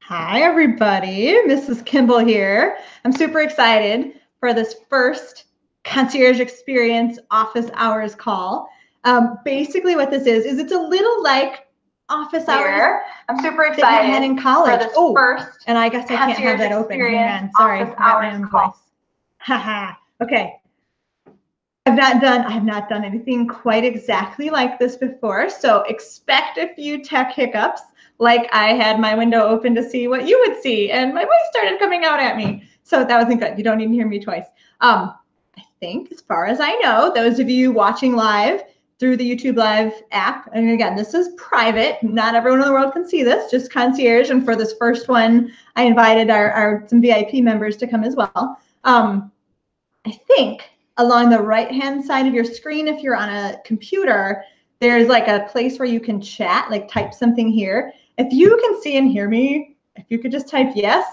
Hi, everybody. Mrs. Kimball here. I'm super excited for this first concierge experience office hours call. Basically, what this is it's a little like office hours. I'm super excited had in college. For this first and I guess I can't have that open. Hang on. Sorry, I forgot my own voice. Haha. Okay. I have not done anything quite exactly like this before, so expect a few tech hiccups. Like I had my window open to see what you would see, and my voice started coming out at me. So that wasn't good. You don't need to hear me twice. I think, as far as I know, those of you watching live through the YouTube Live app, and again, this is private. Not everyone in the world can see this, just Concierge. And for this first one, I invited some VIP members to come as well. I think along the right-hand side of your screen, if you're on a computer, there's like a place where you can chat, like type something here. If you can see and hear me, if you could just type yes,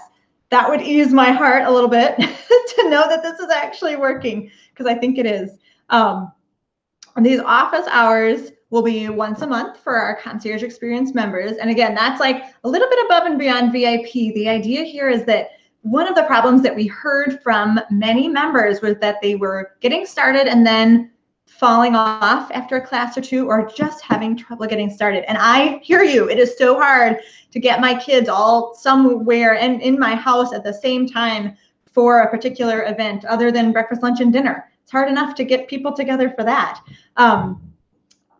that would ease my heart a little bit to know that this is actually working, because I think it is. These office hours will be once a month for our Concierge Experience members. And again, that's like a little bit above and beyond VIP. The idea here is that one of the problems that we heard from many members was that they were getting started and then falling off after a class or two, or just having trouble getting started. And I hear you. It is so hard to get my kids all somewhere and in my house at the same time for a particular event other than breakfast, lunch, and dinner. It's hard enough to get people together for that.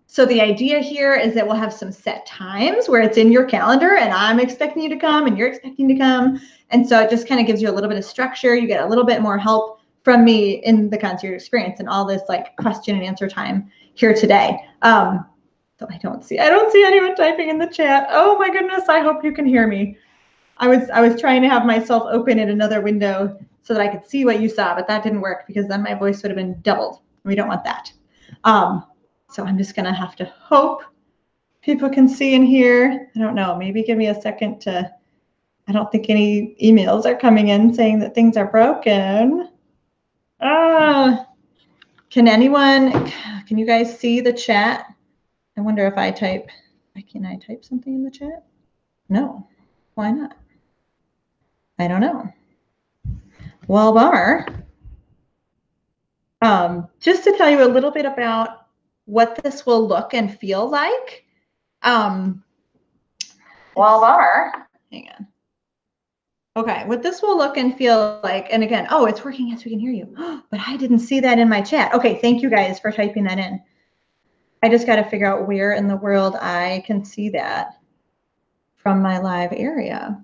So the idea here is that we'll have some set times where it's in your calendar and I'm expecting you to come and you're expecting to come. And so it just kind of gives you a little bit of structure. You get a little bit more help from me in the concierge experience and all this like question and answer time here today. So I don't see anyone typing in the chat. Oh my goodness, I hope you can hear me. I was trying to have myself open in another window so that I could see what you saw, but that didn't work because then my voice would have been doubled. We don't want that. So I'm just gonna have to hope people can see and hear. I don't know, maybe give me a second to, I don't think any emails are coming in saying that things are broken. Can you guys see the chat? I wonder if can I type something in the chat? No, why not? I don't know. Well, bummer. Just to tell you a little bit about what this will look and feel like. Well, bummer. Hang on. Okay, what this will look and feel like, and again, oh, it's working. Yes, we can hear you. But I didn't see that in my chat. Okay, thank you guys for typing that in. I just got to figure out where in the world I can see that from my live area.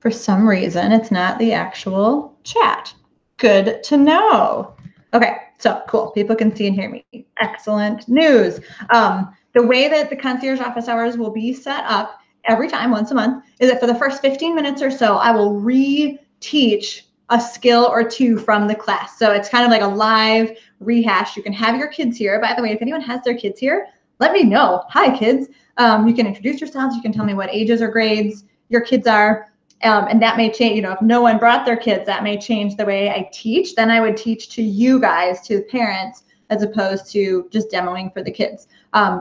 For some reason, it's not the actual chat. Good to know. Okay, so cool. People can see and hear me. Excellent news. The way that the concierge office hours will be set up every time, once a month, is that for the first 15 minutes or so, I will re-teach a skill or two from the class. So it's kind of like a live rehash. You can have your kids here. By the way, if anyone has their kids here, let me know. Hi, kids. You can introduce yourselves. You can tell me what ages or grades your kids are. And that may change, if no one brought their kids, that may change the way I teach. Then I would teach to you guys, to the parents, as opposed to just demoing for the kids.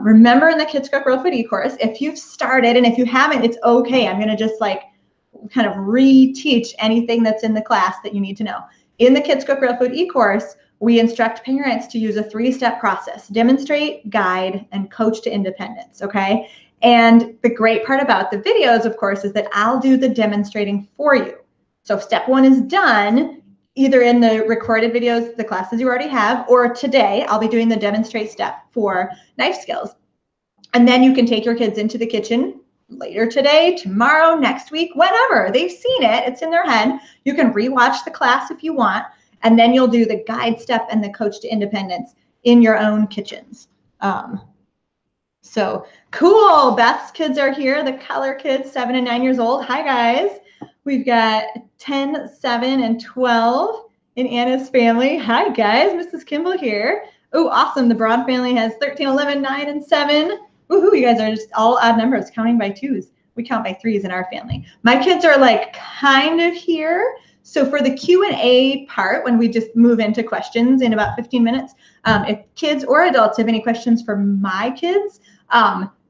Remember in the Kids Cook Real Food e-course, if you've started, and if you haven't, it's okay. I'm going to just like kind of re-teach anything that's in the class that you need to know. In the Kids Cook Real Food e-course, we instruct parents to use a 3-step process: demonstrate, guide, and coach to independence, okay? And the great part about the videos, of course, is that I'll do the demonstrating for you. So if step 1 is done, either in the recorded videos, the classes you already have, or today, I'll be doing the demonstrate step for knife skills. And then you can take your kids into the kitchen later today, tomorrow, next week, whenever. They've seen it, it's in their head. You can rewatch the class if you want, and then you'll do the guide step and the coach to independence in your own kitchens. So cool. Beth's kids are here. The color kids, 7 and 9 years old. Hi, guys. We've got 10, 7, and 12 in Anna's family. Hi, guys. Mrs. Kimball here. Oh, awesome. The Broad family has 13, 11, 9, and 7. Woohoo, you guys are just all odd numbers, counting by 2s. We count by 3s in our family. My kids are like kind of here. So for the Q&A part, when we just move into questions in about 15 minutes, if kids or adults have any questions for my kids,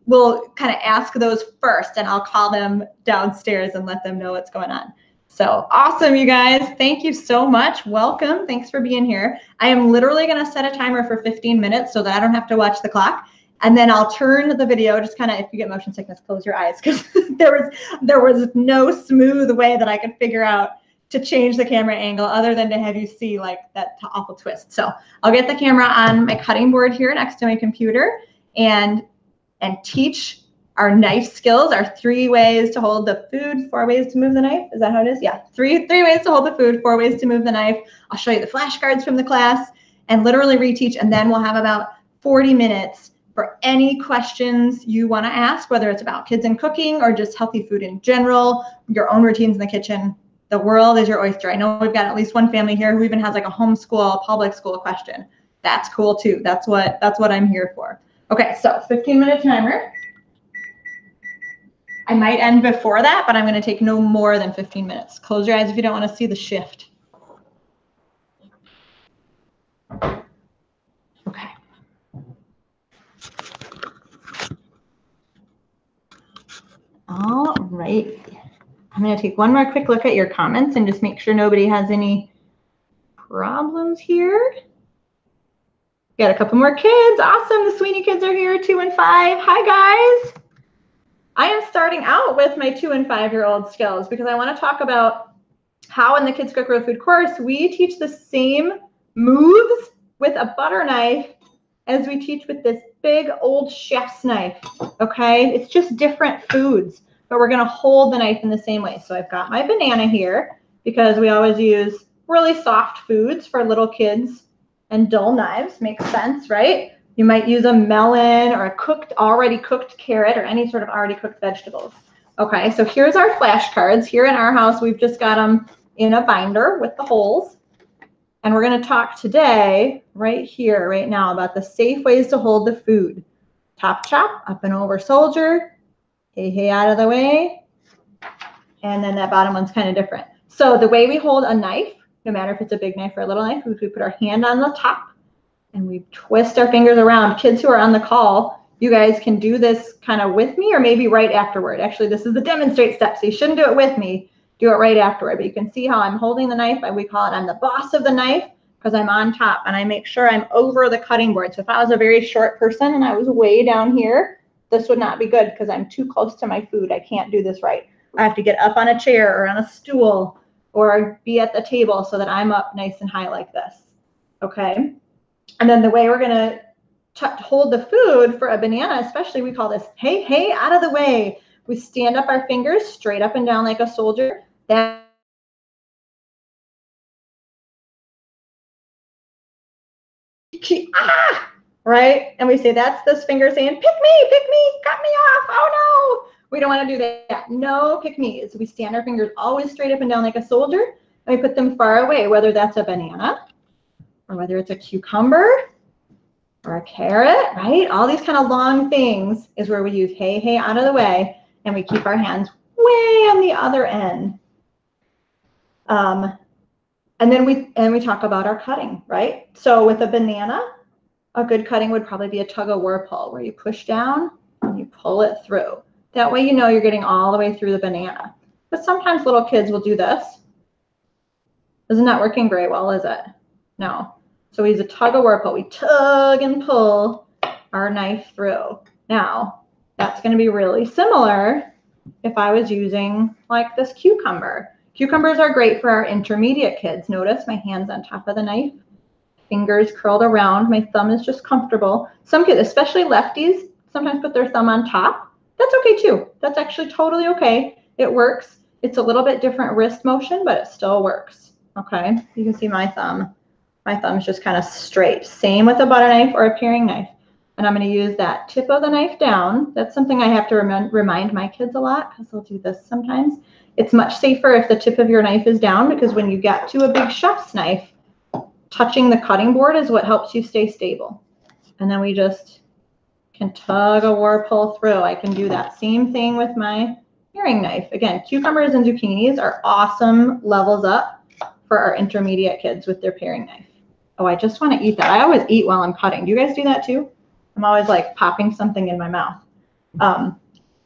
we'll kind of ask those first, and I'll call them downstairs and let them know what's going on. So awesome, you guys. Thank you so much. Welcome. Thanks for being here. I am literally going to set a timer for 15 minutes so that I don't have to watch the clock. And then I'll turn the video, just kind of, if you get motion sickness, close your eyes, because there was no smooth way that I could figure out to change the camera angle other than to have you see like that awful twist. So I'll get the camera on my cutting board here next to my computer and teach our knife skills, our 3 ways to hold the food, 4 ways to move the knife. Is that how it is? Yeah, three ways to hold the food, 4 ways to move the knife. I'll show you the flashcards from the class and literally reteach, and then we'll have about 40 minutes for any questions you want to ask, whether it's about kids and cooking or just healthy food in general, your own routines in the kitchen. The world is your oyster. I know we've got at least one family here who even has like a homeschool, public school question. That's cool too. That's what I'm here for. Okay, so 15-minute timer. I might end before that, but I'm going to take no more than 15 minutes. Close your eyes if you don't want to see the shift. Okay. All right. I'm going to take one more quick look at your comments and just make sure nobody has any problems here. Got a couple more kids. Awesome. The Sweeney kids are here, 2 and 5. Hi, guys. I am starting out with my 2 and 5-year-old skills because I want to talk about how in the Kids Cook Real Food course, we teach the same moves with a butter knife as we teach with this big old chef's knife, okay? It's just different foods, but we're gonna hold the knife in the same way. So I've got my banana here because we always use really soft foods for little kids and dull knives. Makes sense, right? You might use a melon or a already cooked carrot or any sort of already cooked vegetables. Okay, so here's our flashcards. Here in our house, we've just got them in a binder with the holes. And we're going to talk today, right here, right now, about the safe ways to hold the food. Top chop, up and over soldier, hey, hey, out of the way. And then that bottom one's kind of different. So the way we hold a knife, no matter if it's a big knife or a little knife, is we put our hand on the top and we twist our fingers around. Kids who are on the call, you guys can do this kind of with me or maybe right afterward. Actually, this is the demonstrate step, so you shouldn't do it with me. Do it right afterward. But you can see how I'm holding the knife. We call it I'm the boss of the knife because I'm on top and I make sure I'm over the cutting board. So if I was a very short person and I was way down here, this would not be good because I'm too close to my food. I can't do this right. I have to get up on a chair or on a stool or be at the table so that I'm up nice and high like this. Okay. And then the way we're going to hold the food for a banana, especially, we call this, hey, hey, out of the way. We stand up our fingers straight up and down like a soldier. That right? And we say, that's this finger saying, pick me, cut me off. Oh, no. We don't want to do that. No, pick me. So we stand our fingers always straight up and down like a soldier, and we put them far away, whether that's a banana or whether it's a cucumber or a carrot, right? All these kind of long things is where we use hey, hey, out of the way, and we keep our hands way on the other end. And then we talk about our cutting, right? So with a banana, a good cutting would probably be a tug-of-war pull, where you push down and you pull it through. That way you know you're getting all the way through the banana. But sometimes little kids will do this. Isn't that working very well, is it? No. So we use a tug-of-war pull. We tug and pull our knife through. Now, that's going to be really similar if I was using like this cucumber. Cucumbers are great for our intermediate kids. Notice my hand's on top of the knife, fingers curled around. My thumb is just comfortable. Some kids, especially lefties, sometimes put their thumb on top. That's okay too. That's actually totally okay. It works. It's a little bit different wrist motion, but it still works. Okay, you can see my thumb. My thumb's just kind of straight. Same with a butter knife or a paring knife. And I'm going to use that tip of the knife down. That's something I have to remind my kids a lot because they'll do this sometimes. It's much safer if the tip of your knife is down, because when you get to a big chef's knife, touching the cutting board is what helps you stay stable. And then we just can tug-of-war pull through. I can do that same thing with my paring knife. Again, cucumbers and zucchinis are awesome levels up for our intermediate kids with their paring knife. Oh, I just want to eat that. I always eat while I'm cutting. Do you guys do that too? I'm always like popping something in my mouth. Now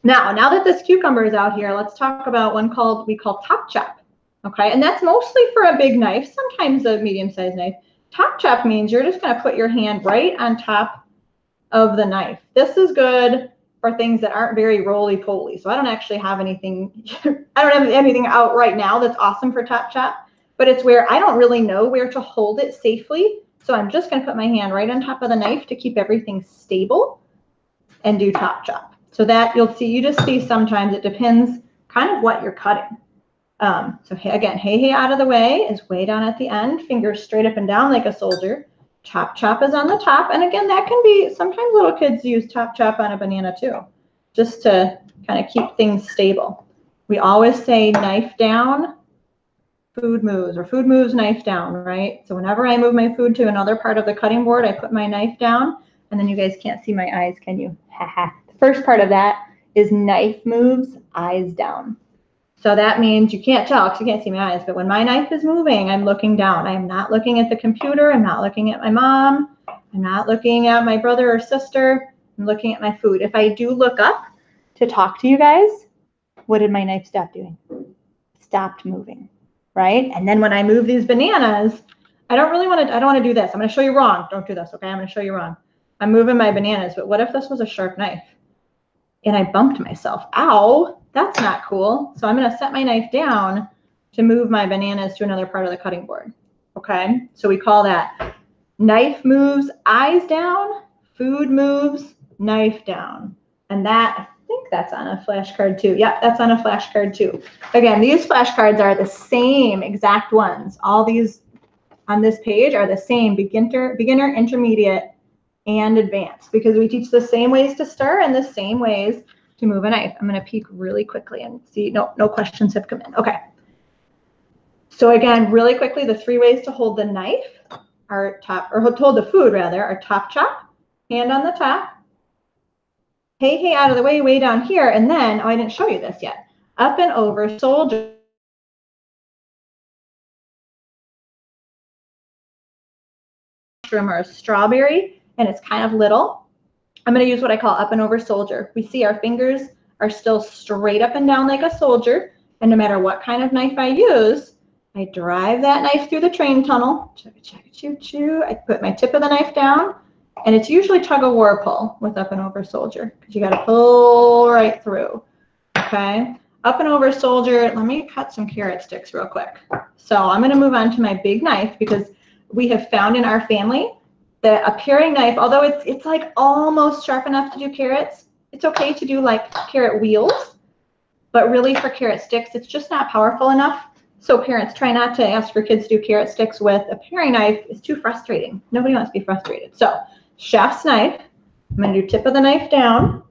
that this cucumber is out here, let's talk about one we call top chop. Okay, and that's mostly for a big knife, sometimes a medium-sized knife. Top chop means you're just going to put your hand right on top of the knife. This is good for things that aren't very roly-poly. So I don't actually have anything, I don't have anything out right now that's awesome for top chop, but it's where I don't really know where to hold it safely. So I'm just going to put my hand right on top of the knife to keep everything stable and do top chop. So that you just see sometimes it depends kind of what you're cutting. So again, hey out of the way is way down at the end, fingers straight up and down like a soldier. Chop chop is on the top. And again, that can be, sometimes little kids use top chop on a banana too, just to kind of keep things stable. We always say knife down, food moves, or food moves, knife down, right? So whenever I move my food to another part of the cutting board, I put my knife down, and then you guys can't see my eyes, can you? The first part of that is knife moves, eyes down. So that means you can't tell because you can't see my eyes, but when my knife is moving, I'm looking down. I am not looking at the computer. I'm not looking at my mom. I'm not looking at my brother or sister. I'm looking at my food. If I do look up to talk to you guys, what did my knife stop doing? Stopped moving, right? And then when I move these bananas, I don't want to do this. I'm going to show you wrong. Don't do this, okay? I'm going to show you wrong. I'm moving my bananas, but what if this was a sharp knife and I bumped myself? Ow, that's not cool. So I'm going to set my knife down to move my bananas to another part of the cutting board, okay? So we call that knife moves, eyes down, food moves, knife down. And that, I think that's on a flashcard too. Yep, that's on a flashcard too. Again, these flashcards are the same exact ones. All these on this page are the same, beginner, intermediate, and advanced, because we teach the same ways to stir and the same ways to move a knife. I'm going to peek really quickly and see. No questions have come in. Okay. So again, really quickly, the 3 ways to hold the knife are hold the food rather, are top chop, hand on the top, hey out of the way, way down here, and then, oh, I didn't show you this yet, up and over soldier. Or a strawberry, and it's kind of little. I'm going to use what I call up and over soldier. We see our fingers are still straight up and down like a soldier, and no matter what kind of knife I use, I drive that knife through the train tunnel. Choo-choo. I put my tip of the knife down, and it's usually tug-of-war pull with up and over soldier, because you got to pull right through, okay? Up and over soldier. Let me cut some carrot sticks real quick. So I'm going to move on to my big knife, because we have found in our family that a paring knife, although it's like almost sharp enough to do carrots, it's okay to do like carrot wheels, but really for carrot sticks, it's just not powerful enough. So parents, try not to ask your kids to do carrot sticks with a paring knife. It's too frustrating. Nobody wants to be frustrated. So chef's knife, I'm going to do tip of the knife down,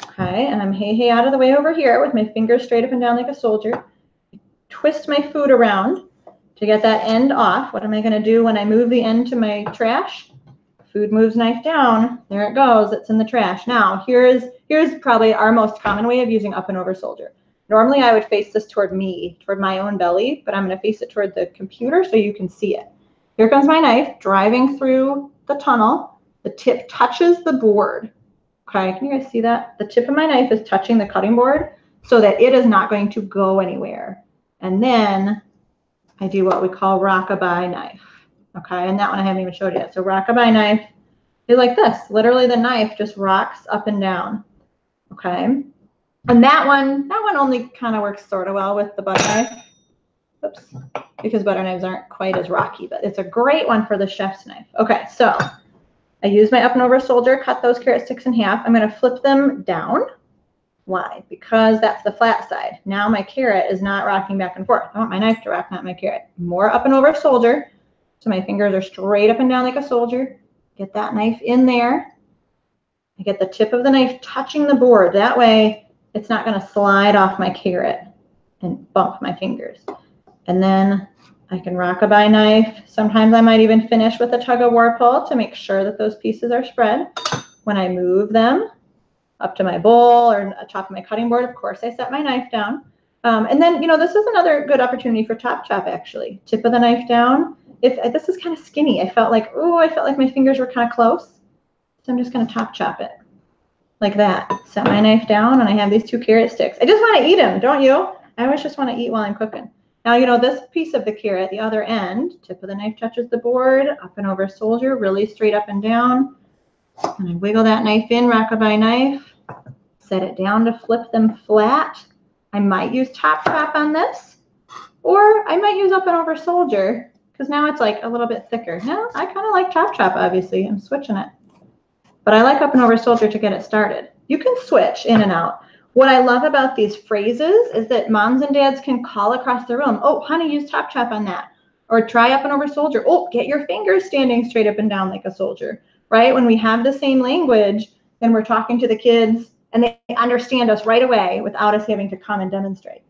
okay, and I'm hey out of the way over here with my fingers straight up and down like a soldier. Twist my food around to get that end off. What am I going to do when I move the end to my trash? Food moves, knife down. There it goes. It's in the trash. Now, here's probably our most common way of using up and over soldier. Normally, I would face this toward my own belly, but I'm going to face it toward the computer so you can see it. Here comes my knife driving through the tunnel. The tip touches the board. Okay, can you guys see that? The tip of my knife is touching the cutting board so that it is not going to go anywhere. And then I do what we call rockabye knife, okay? And that one I haven't even showed yet. So rockabye knife is like this. Literally the knife just rocks up and down, okay? And that one only kind of works sort of well with the butter knife. Oops, because butter knives aren't quite as rocky, but it's a great one for the chef's knife. Okay, so I use my up and over soldier, cut those carrot sticks in half. I'm going to flip them down. Why? Because that's the flat side. Now my carrot is not rocking back and forth. I want my knife to rock, not my carrot. More up and over soldier. So my fingers are straight up and down like a soldier. Get that knife in there. I get the tip of the knife touching the board. That way it's not going to slide off my carrot and bump my fingers. And then I can rockabye knife. Sometimes I might even finish with a tug-of-war pull to make sure that those pieces are spread. When I move them up to my bowl or top of my cutting board, of course, I set my knife down. And then, this is another good opportunity for top chop, actually. Tip of the knife down. If this is kind of skinny, I felt like my fingers were kind of close. So I'm just going to top chop it. like that. Set my knife down, and I have these 2 carrot sticks. I just want to eat them, don't you? I always just want to eat while I'm cooking. Now, you know, this piece of the carrot, the other end, tip of the knife touches the board, up and over shoulder, really straight up and down. And I wiggle that knife in, rockabye knife, set it down to flip them flat. I might use top chop on this, or I might use up and over shoulder, because now it's like a little bit thicker. Now, I kind of like top chop, obviously. I'm switching it. But I like up and over shoulder to get it started. You can switch in and out. What I love about these phrases is that moms and dads can call across the room. Oh, honey, use top chop on that. Or try up and over soldier. Oh, get your fingers standing straight up and down like a soldier, right? When we have the same language, then we're talking to the kids and they understand us right away without us having to come and demonstrate.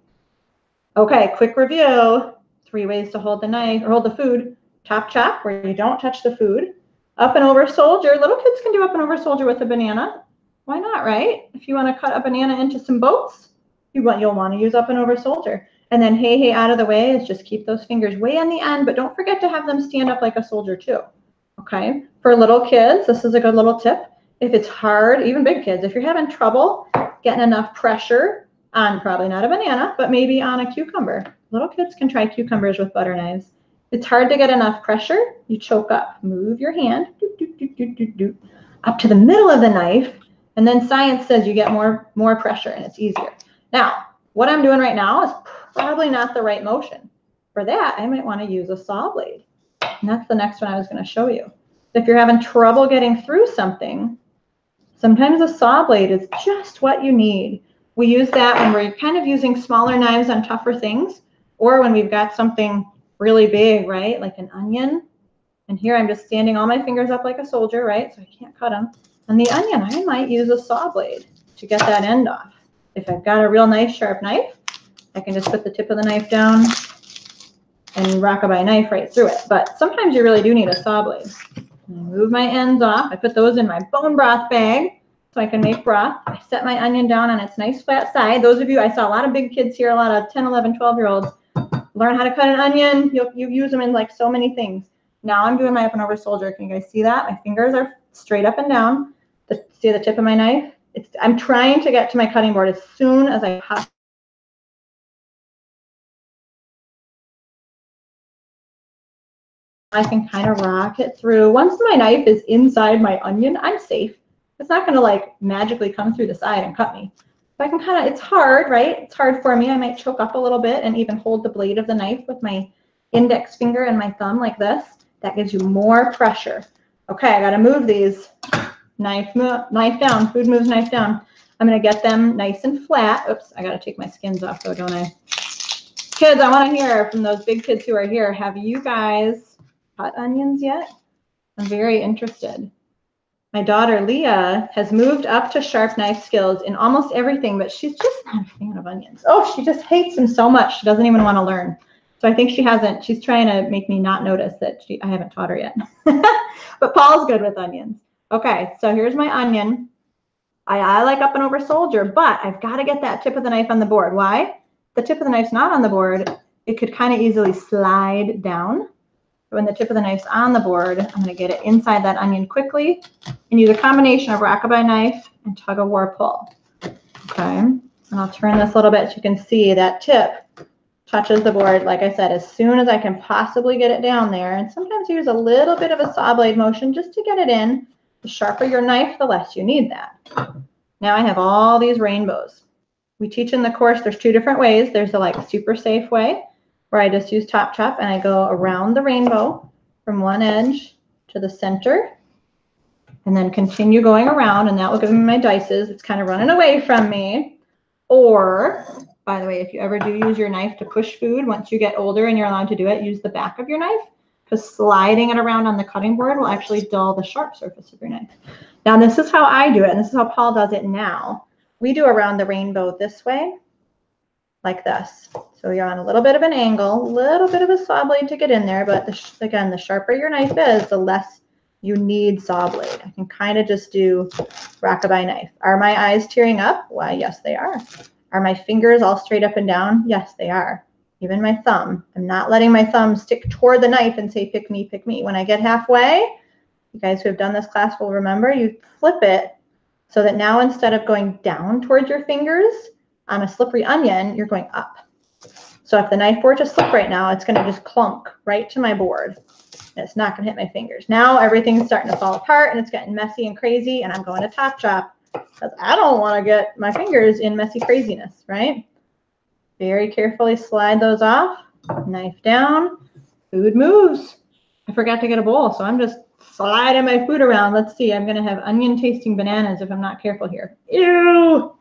Okay, quick review. 3 ways to hold the knife or hold the food. Top chop, where you don't touch the food. Up and over soldier. Little kids can do up and over soldier with a banana. Why not, right? If you want to cut a banana into some boats, you'll want to use up and over soldier. And then hey, out of the way is just keep those fingers way on the end, but don't forget to have them stand up like a soldier too. Okay? For little kids, this is a good little tip. If it's hard, even big kids, if you're having trouble getting enough pressure on probably not a banana, but maybe on a cucumber. Little kids can try cucumbers with butter knives. It's hard to get enough pressure, you choke up. Move your hand up to the middle of the knife. And then science says you get more pressure and it's easier. Now, what I'm doing right now is probably not the right motion. For that, I might want to use a saw blade. And that's the next one I was going to show you. If you're having trouble getting through something, sometimes a saw blade is just what you need. We use that when we're kind of using smaller knives on tougher things, or when we've got something really big, right? Like an onion. And here I'm just standing all my fingers up like a soldier, right? So I can't cut them. And the onion, I might use a saw blade to get that end off. If I've got a real nice sharp knife, I can just put the tip of the knife down and rockabye knife right through it. But sometimes you really do need a saw blade. I move my ends off. I put those in my bone broth bag so I can make broth. I set my onion down on its nice flat side. Those of you, I saw a lot of big kids here, a lot of 10, 11, 12-year-olds. Learn how to cut an onion. You use them in like so many things. Now I'm doing my up and over soldier. Can you guys see that? My fingers are straight up and down. See the tip of my knife? I'm trying to get to my cutting board as soon as I possibly. I can kind of rock it through. Once my knife is inside my onion, I'm safe. It's not going to like magically come through the side and cut me. So I can kind of, it's hard, right? It's hard for me. I might choke up a little bit and even hold the blade of the knife with my index finger and my thumb like this. That gives you more pressure. Okay, I got to move these. Knife down. Food moves, knife down. I'm going to get them nice and flat. Oops, I got to take my skins off though, don't I? Kids, I want to hear from those big kids who are here. Have you guys cut onions yet? I'm very interested. My daughter, Leah, has moved up to sharp knife skills in almost everything, but she's just not a fan of onions. Oh, she just hates them so much. She doesn't even want to learn. So I think she's trying to make me not notice that I haven't taught her yet. But Paul's good with onions. Okay, so here's my onion. I like up and over soldier, but I've got to get that tip of the knife on the board. Why? The tip of the knife's not on the board. It could kind of easily slide down. When the tip of the knife's on the board, I'm going to get it inside that onion quickly and use a combination of rockabye knife and tug of war pull. Okay, and I'll turn this a little bit so you can see that tip touches the board, like I said, as soon as I can possibly get it down there. And sometimes use a little bit of a saw blade motion just to get it in. The sharper your knife, the less you need that. Now I have all these rainbows. We teach in the course, there's 2 different ways. There's the like super safe way, where I just use top chop and I go around the rainbow from one edge to the center and then continue going around, and that will give me my dices. It's kind of running away from me. Or, by the way, if you ever do use your knife to push food, once you get older and you're allowed to do it, use the back of your knife, because sliding it around on the cutting board will actually dull the sharp surface of your knife. Now, this is how I do it, and this is how Paul does it now. We do around the rainbow this way, like this. So you're on a little bit of an angle, a little bit of a saw blade to get in there, but again, the sharper your knife is, the less you need saw blade. I can kind of just do rockabye knife. Are my eyes tearing up? Why, yes, they are. Are my fingers all straight up and down? Yes, they are. Even my thumb. I'm not letting my thumb stick toward the knife and say, pick me, pick me. When I get halfway, you guys who have done this class will remember, you flip it so that now instead of going down towards your fingers on a slippery onion, you're going up. So if the knife were to slip right now, it's going to just clunk right to my board. And it's not going to hit my fingers. Now everything's starting to fall apart and it's getting messy and crazy, and I'm going to top chop because I don't want to get my fingers in messy craziness, right? Very carefully slide those off, knife down, food moves. I forgot to get a bowl, so I'm just sliding my food around. Let's see, I'm gonna have onion tasting bananas if I'm not careful here. Ew!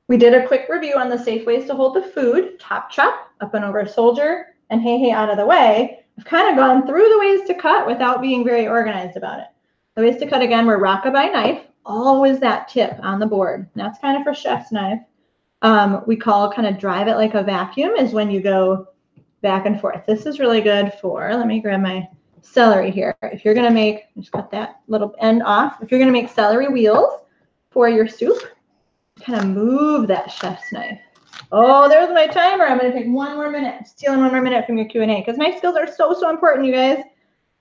We did a quick review on the safe ways to hold the food. Top chop, up and over a soldier, and hey out of the way. I've kind of gone through the ways to cut without being very organized about it. The ways to cut again were rockabye knife, always that tip on the board. And that's kind of for chef's knife. We call kind of drive it like a vacuum is when you go back and forth. This is really good for, let me grab my celery here. If you're gonna make, just cut that little end off. If you're gonna make celery wheels for your soup, kind of move that chef's knife. Oh, there's my timer. I'm gonna take one more minute. I'm stealing one more minute from your Q&A because knife skills are so important, you guys.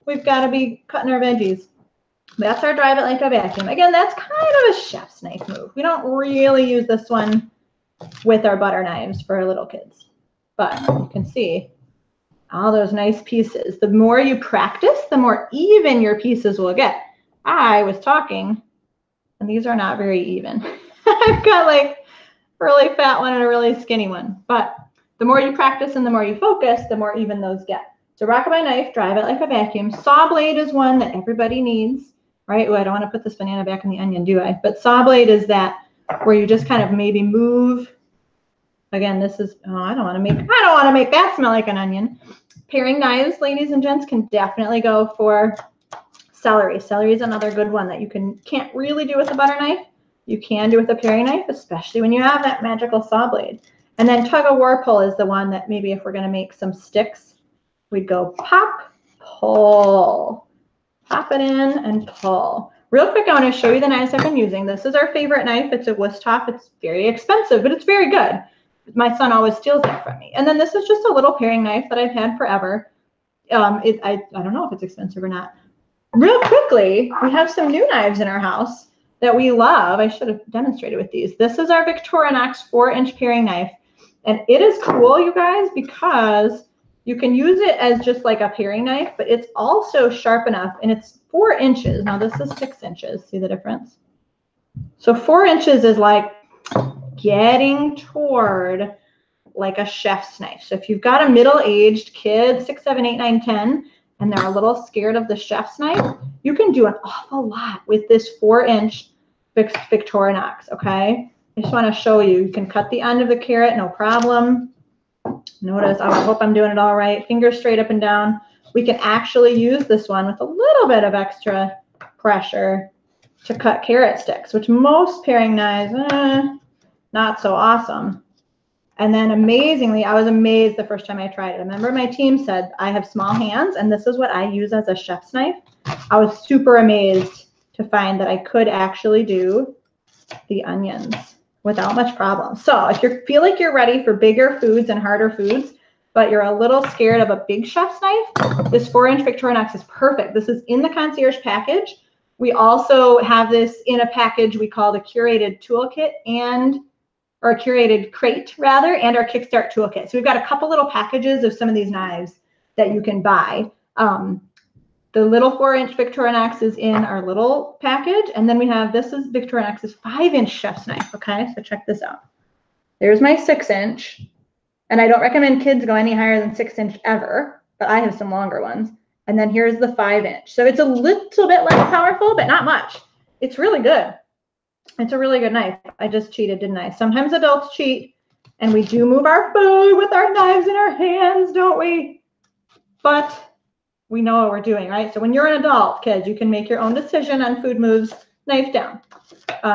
We've got to be cutting our veggies. That's our drive it like a vacuum. Again, that's kind of a chef's knife move. We don't really use this one with our butter knives for our little kids. But you can see all those nice pieces. The more you practice, the more even your pieces will get. I was talking, and these are not very even. I've got like a really fat one and a really skinny one. But the more you practice and the more you focus, the more even those get. So rockabye knife, drive it like a vacuum. Saw blade is one that everybody needs, right? Oh, I don't want to put this banana back in the onion, do I? But saw blade is that where you just kind of maybe move. Again, this is, oh, I don't want to make that smell like an onion. Paring knives, ladies and gents, can definitely go for celery. Celery is another good one that you can't really do with a butter knife. You can do with a paring knife, especially when you have that magical saw blade. And then tug of war pull is the one that maybe if we're going to make some sticks, we'd go pop, pull. Pop it in and pull. Real quick, I want to show you the knives I've been using. This is our favorite knife. It's a Wusthof. It's very expensive, but it's very good. My son always steals it from me. And then this is just a little paring knife that I've had forever. I don't know if it's expensive or not. Real quickly, we have some new knives in our house that we love. I should have demonstrated with these. This is our Victorinox 4-inch paring knife. And it is cool, you guys, because you can use it as just like a paring knife, but it's also sharp enough, and it's 4 inches. Now this is 6 inches. See the difference? So 4 inches is like getting toward like a chef's knife. So if you've got a middle-aged kid, 6, 7, 8, 9, 10, and they're a little scared of the chef's knife, you can do an awful lot with this 4-inch Victorinox, okay? I just want to show you. You can cut the end of the carrot, no problem. Notice, I hope I'm doing it all right. Fingers straight up and down. We can actually use this one with a little bit of extra pressure to cut carrot sticks, which most paring knives, not so awesome. And then amazingly, I was amazed the first time I tried it. I remember my team said, I have small hands, and this is what I use as a chef's knife. I was super amazed to find that I could actually do the onions without much problem. So if you feel like you're ready for bigger foods and harder foods, but you're a little scared of a big chef's knife, this 4-inch Victorinox is perfect. This is in the Concierge package. We also have this in a package we call the curated toolkit or curated crate rather, and our Kickstart toolkit. So we've got a couple little packages of some of these knives that you can buy. The little 4-inch Victorinox is in our little package. And then we have, this is Victorinox's 5-inch chef's knife. Okay, so check this out. There's my 6-inch. And I don't recommend kids go any higher than 6-inch ever, but I have some longer ones. And then here's the 5-inch. So it's a little bit less powerful, but not much. It's really good. It's a really good knife. I just cheated, didn't I? Sometimes adults cheat, and we do move our food with our knives in our hands, don't we? But we know what we're doing, right? So when you're an adult, kids, you can make your own decision on food moves, knife down.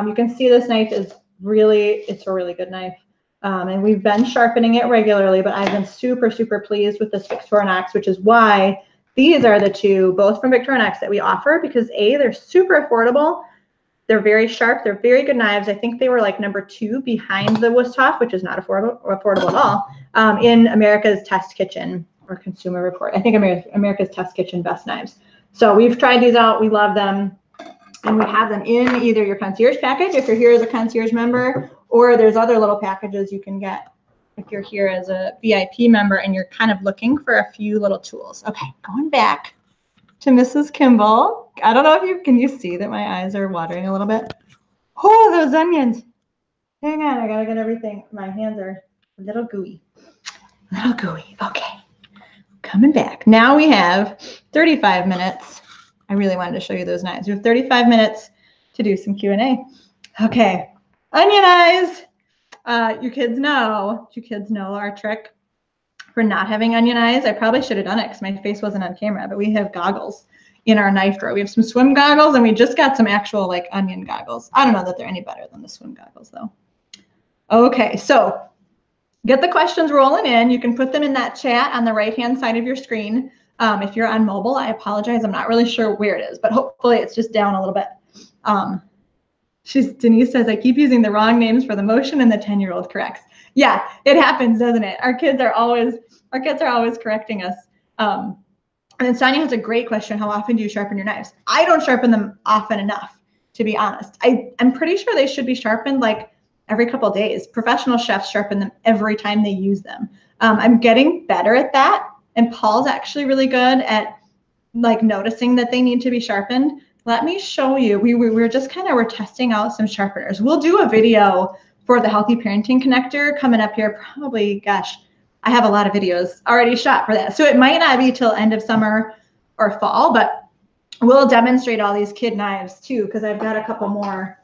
You can see this knife is it's a really good knife. And we've been sharpening it regularly, but I've been super, super pleased with this Victorinox, which is why these are the two, both from Victorinox, that we offer, because A, they're super affordable. They're very sharp. They're very good knives. I think they were like number 2 behind the Wusthof, which is not affordable at all, in America's Test Kitchen or Consumer Report. I think America's Test Kitchen Best Knives. So we've tried these out. We love them. And we have them in either your concierge package if you're here as a concierge member, or there's other little packages you can get if you're here as a VIP member and you're kind of looking for a few little tools. Okay, going back to Mrs. Kimball. I don't know if can you see that my eyes are watering a little bit? Oh, those onions. Hang on, I gotta get everything. My hands are a little gooey. Okay, coming back. Now we have 35 minutes. I really wanted to show you those knives. We have 35 minutes to do some Q&A. Okay, onion eyes. You kids know our trick for not having onion eyes. I probably should have done it because my face wasn't on camera, but we have goggles in our knife drawer. We have some swim goggles and we just got some actual like onion goggles. I don't know that they're any better than the swim goggles though. Okay, so get the questions rolling in. You can put them in that chat on the right-hand side of your screen. If you're on mobile, I apologize. I'm not really sure where it is, but hopefully it's just down a little bit. Denise says, I keep using the wrong names for the motion and the 10-year-old corrects. Yeah, it happens, doesn't it? Our kids are always correcting us. And then Sonia has a great question. How often do you sharpen your knives? I don't sharpen them often enough, to be honest. I'm pretty sure they should be sharpened like every couple of days. Professional chefs sharpen them every time they use them. I'm getting better at that. And Paul's actually really good at like noticing that they need to be sharpened. Let me show you. We're testing out some sharpeners. We'll do a video for the Healthy Parenting Connector coming up here. Probably, gosh, I have a lot of videos already shot for that. So it might not be till end of summer or fall, but we'll demonstrate all these kid knives too, because I've got a couple more.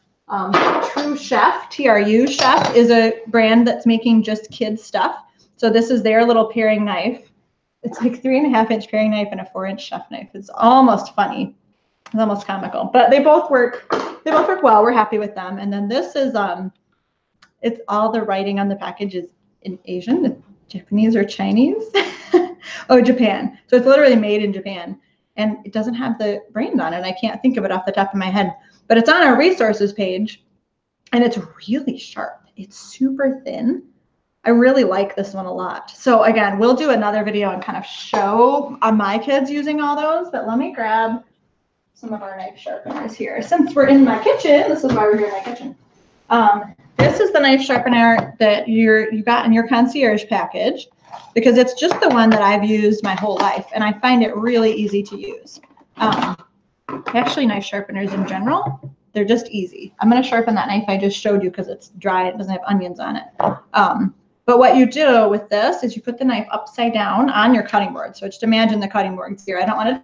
True Chef, TRU Chef is a brand that's making just kids stuff. So this is their little paring knife. It's like 3.5-inch paring knife and a 4-inch chef knife. It's almost funny. It's almost comical, but they both work well. We're happy with them. And then this is, it's all the writing on the package is in Asian, Japanese or Chinese. Oh, Japan. So it's literally made in Japan and it doesn't have the brand on it. I can't think of it off the top of my head, but it's on our resources page and it's really sharp. It's super thin. I really like this one a lot. So again, we'll do another video and kind of show my kids using all those, but let me grab some of our knife sharpeners here. Since we're in my kitchen, this is why we're here in my kitchen. This is the knife sharpener that you got in your concierge package because it's just the one that I've used my whole life and I find it really easy to use. Actually, knife sharpeners in general, they're just easy. I'm going to sharpen that knife I just showed you because it's dry. It doesn't have onions on it. But what you do with this is you put the knife upside down on your cutting board. So just imagine the cutting board's here. I don't want to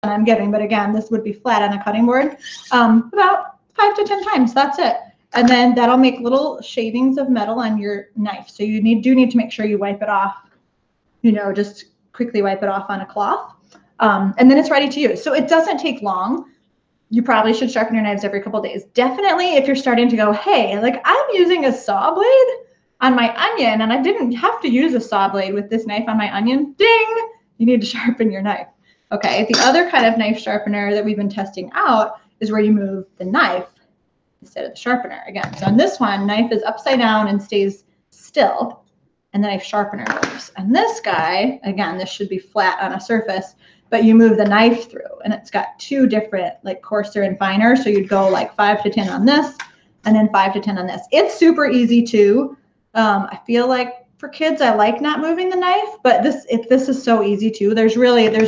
I'm giving, but again, this would be flat on a cutting board about 5 to 10 times. That's it. And then that'll make little shavings of metal on your knife. So you do need to make sure you wipe it off, just quickly wipe it off on a cloth. And then it's ready to use. So it doesn't take long. You probably should sharpen your knives every couple of days. Definitely if you're starting to go, hey, like I'm using a saw blade on my onion and I didn't have to use a saw blade with this knife on my onion. Ding! You need to sharpen your knife. Okay, the other kind of knife sharpener that we've been testing out is where you move the knife instead of the sharpener again. So on this one, knife is upside down and stays still, and the knife sharpener moves. And this guy, again, this should be flat on a surface, but you move the knife through, and it's got two different, like coarser and finer. So you'd go like 5 to 10 on this, and then 5 to 10 on this. It's super easy too. I feel like for kids, I like not moving the knife, but this is so easy too. There's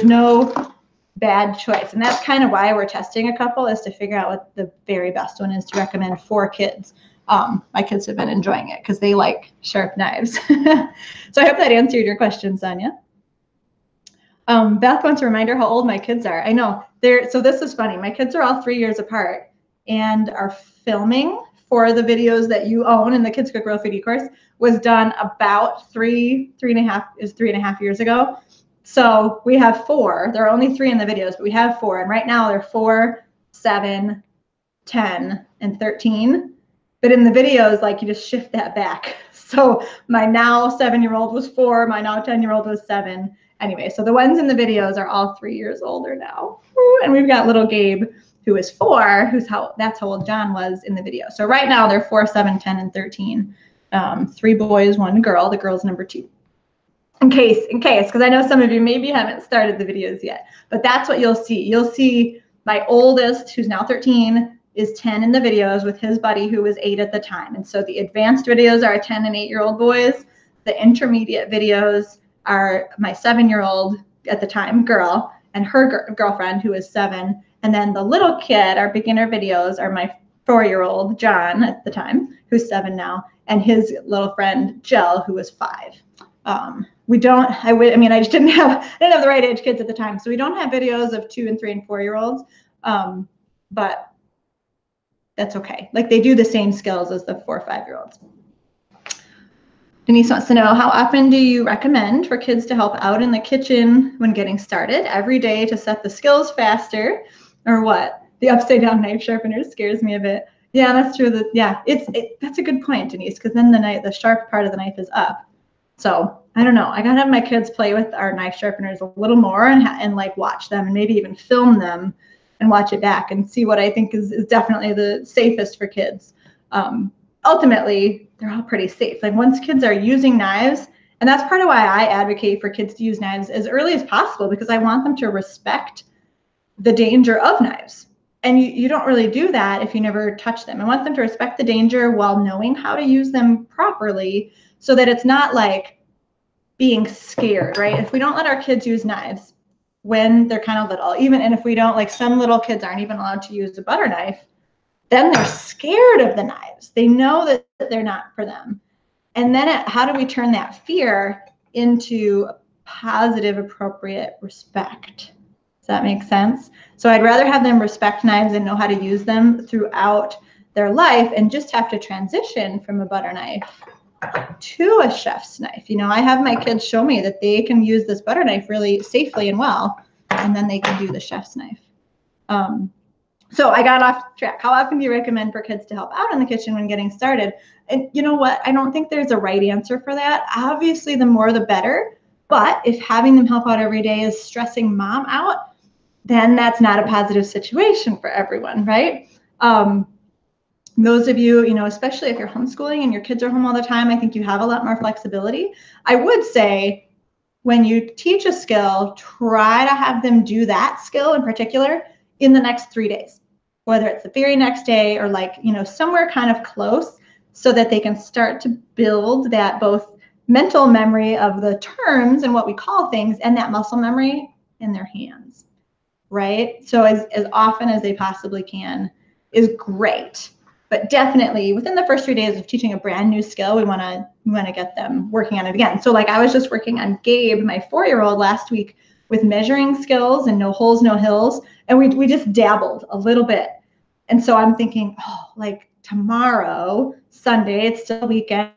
no bad choice. And that's kind of why we're testing a couple, is to figure out what the very best one is to recommend for kids. My kids have been enjoying it because they like sharp knives. So I hope that answered your question, Sonia. Beth wants a reminder how old my kids are. I know. So this is funny. My kids are all 3 years apart and are filming for the videos that you own in the Kids Cook Real Food e-course was done about three and a half years ago. So we have 4. There are only 3 in the videos, but we have 4. And right now they're 4, 7, 10, and 13. But in the videos, like you just shift that back. So my now 7-year-old was 4, my now 10-year-old was 7. Anyway, so the ones in the videos are all 3 years older now. And we've got little Gabe, who is 4, that's how old John was in the video. So right now they're 4, 7, 10, and 13. 3 boys, 1 girl. The girl's number 2. in case, because I know some of you maybe haven't started the videos yet, but that's what you'll see. You'll see my oldest, who's now 13, is 10 in the videos with his buddy who was 8 at the time. And so the advanced videos are 10 and 8-year-old boys. The intermediate videos are my 7-year-old at the time girl and her girlfriend who is 7. And then the little kid, our beginner videos, are my 4-year-old John at the time, who's 7 now, and his little friend Jill, who was 5. We don't, I mean, I just didn't have the right age kids at the time. So we don't have videos of 2 and 3 and 4-year-olds, but that's okay. Like they do the same skills as the 4 or 5-year-olds. Denise wants to know, how often do you recommend for kids to help out in the kitchen when getting started? Every day to set the skills faster, or what? The upside down knife sharpener scares me a bit. Yeah, that's true. Yeah, that's a good point, Denise, because then the sharp part of the knife is up. So I don't know. I gotta have my kids play with our knife sharpeners a little more and like watch them and maybe even film them and watch it back and see what I think is definitely the safest for kids. Ultimately, they're all pretty safe. Like once kids are using knives, and that's part of why I advocate for kids to use knives as early as possible, because I want them to respect the danger of knives. And you don't really do that if you never touch them. I want them to respect the danger while knowing how to use them properly, so that it's not like being scared, right? If we don't let our kids use knives when they're kind of little, and if we don't, like some little kids aren't even allowed to use a butter knife, then they're scared of the knives. They know that they're not for them. And then how do we turn that fear into positive, appropriate respect? Does that make sense? So I'd rather have them respect knives and know how to use them throughout their life and just have to transition from a butter knife to a chef's knife. I have my kids show me that they can use this butter knife really safely and well, and then they can do the chef's knife. So I got off track. How often do you recommend for kids to help out in the kitchen when getting started? And you know what? I don't think there's a right answer for that. Obviously, the more the better. But if having them help out every day is stressing mom out, then that's not a positive situation for everyone, right? Those of you, especially if you're homeschooling and your kids are home all the time, I think you have a lot more flexibility. I would say when you teach a skill, try to have them do that skill in particular in the next 3 days, whether it's the very next day or somewhere kind of close, so that they can start to build that both mental memory of the terms and what we call things and that muscle memory in their hands, right? So as often as they possibly can is great. But definitely within the first 3 days of teaching a brand new skill, we want to get them working on it again. So like I was just working on Gabe, my 4-year-old, last week with measuring skills and no holes, no hills. And we just dabbled a little bit. And so I'm thinking, like tomorrow, Sunday, it's still a weekend.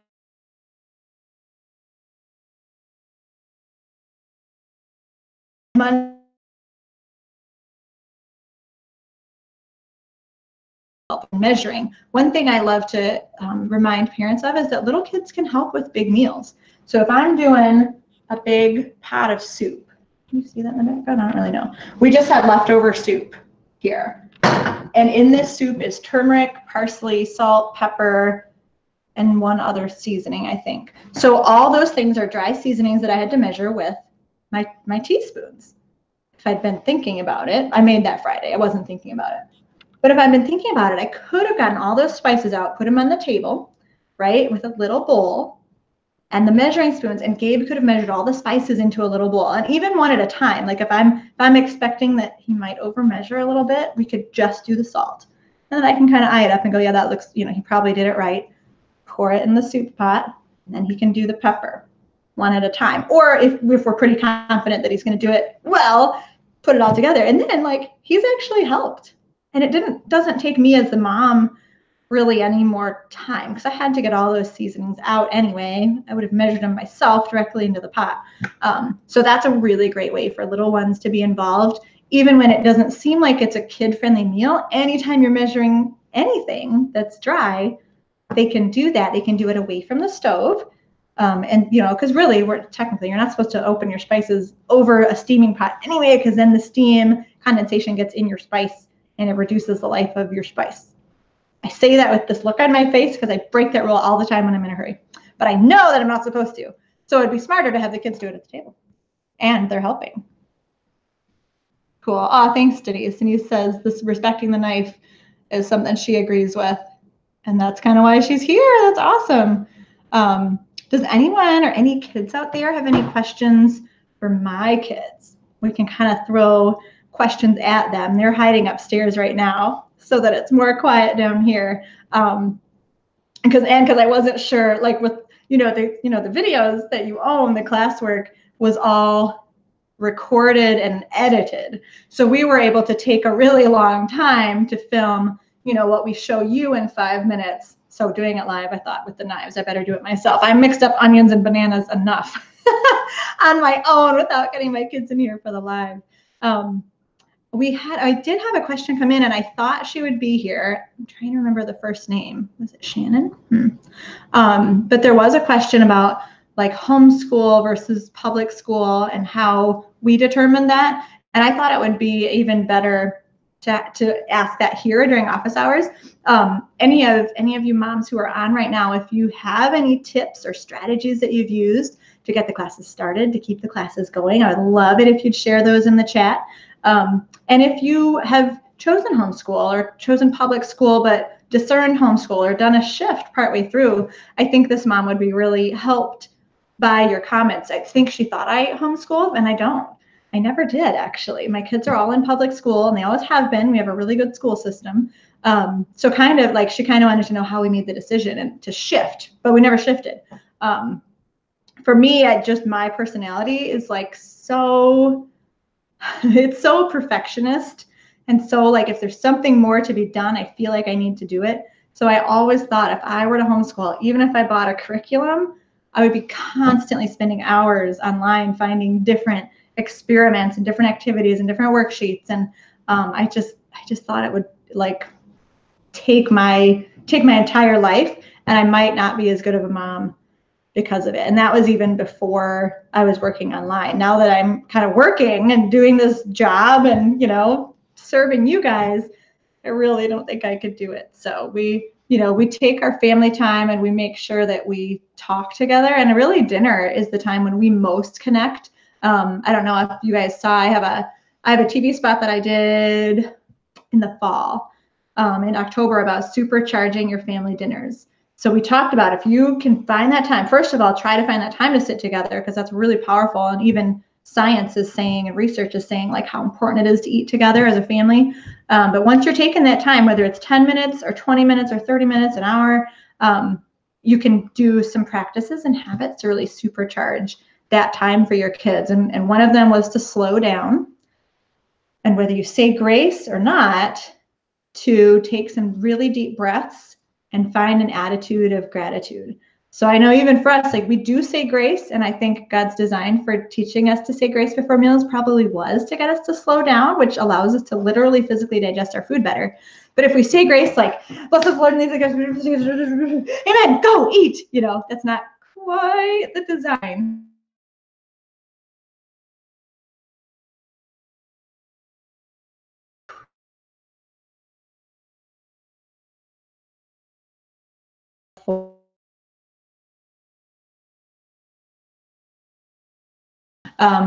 Measuring. One thing I love to remind parents of is that little kids can help with big meals. So if I'm doing a big pot of soup, can you see that in the background? I don't really know. We just had leftover soup here. And in this soup is turmeric, parsley, salt, pepper, and one other seasoning, I think. So all those things are dry seasonings that I had to measure with my teaspoons. If I'd been thinking about it, I made that Friday. I wasn't thinking about it. But if I'd been thinking about it, I could have gotten all those spices out, put them on the table, right, with a little bowl and the measuring spoons, and Gabe could have measured all the spices into a little bowl, and even one at a time. Like if I'm expecting that he might over measure a little bit, we could just do the salt. And then I can kind of eye it up and go, yeah, that looks, he probably did it right. Pour it in the soup pot, and then he can do the pepper one at a time. Or if we're pretty confident that he's going to do it well, put it all together. And then he's actually helped. And it doesn't take me as the mom really any more time, because I had to get all those seasonings out anyway. I would have measured them myself directly into the pot. So that's a really great way for little ones to be involved, even when it doesn't seem like it's a kid-friendly meal. Anytime you're measuring anything that's dry, they can do that. They can do it away from the stove. And because really, you're not supposed to open your spices over a steaming pot anyway, because then the steam condensation gets in your spice and it reduces the life of your spice. I say that with this look on my face because I break that rule all the time when I'm in a hurry. But I know that I'm not supposed to. So it'd be smarter to have the kids do it at the table. And they're helping. Cool. Oh, thanks, Denise. Denise says this respecting the knife is something she agrees with. And that's kind of why she's here. That's awesome. Does anyone or any kids out there have any questions for my kids? We can kind of throw questions at them. They're hiding upstairs right now so that it's more quiet down here. Because I wasn't sure, like with the videos that you own, the classwork was all recorded and edited. So we were able to take a really long time to film, what we show you in 5 minutes. So doing it live, I thought with the knives, I better do it myself. I mixed up onions and bananas enough on my own without getting my kids in here for the live. I did have a question come in and I thought she would be here. I'm trying to remember the first name. Was it Shannon? But there was a question about like homeschool versus public school and how we determine that. And I thought it would be even better to ask that here during office hours. Any of you moms who are on right now, if you have any tips or strategies that you've used to get the classes started, to keep the classes going, I would love it if you'd share those in the chat. And if you have chosen homeschool or chosen public school, but discerned homeschool or done a shift partway through, I think this mom would be really helped by your comments. I think she thought I homeschooled, and I don't. I never did, actually. My kids are all in public school, and they always have been. We have a really good school system. So kind of like she kind of wanted to know how we made the decision and to shift, but we never shifted. For me, my personality is like it's so perfectionist. And so like if there's something more to be done, I feel like I need to do it. So I always thought if I were to homeschool, even if I bought a curriculum, I would be constantly spending hours online finding different experiments and different activities and different worksheets. And I just thought it would like take my entire life, and I might not be as good of a mom because of it. And that was even before I was working online. Now that I'm kind of working and doing this job and, serving you guys, I really don't think I could do it. So we take our family time and we make sure that we talk together. And really dinner is the time when we most connect. I don't know if you guys saw, I have a TV spot that I did in the fall, in October, about supercharging your family dinners. So we talked about if you can find that time, first of all, try to find that time to sit together, because that's really powerful. And even science is saying and research is saying like how important it is to eat together as a family. But once you're taking that time, whether it's 10 minutes or 20 minutes or 30 minutes, an hour, you can do some practices and habits to really supercharge that time for your kids. And one of them was to slow down. And whether you say grace or not, to take some really deep breaths and find an attitude of gratitude. So I know even for us, like we do say grace, and I think God's design for teaching us to say grace before meals probably was to get us to slow down, which allows us to literally physically digest our food better. But if we say grace, like, bless the Lord, amen, go eat, that's not quite the design.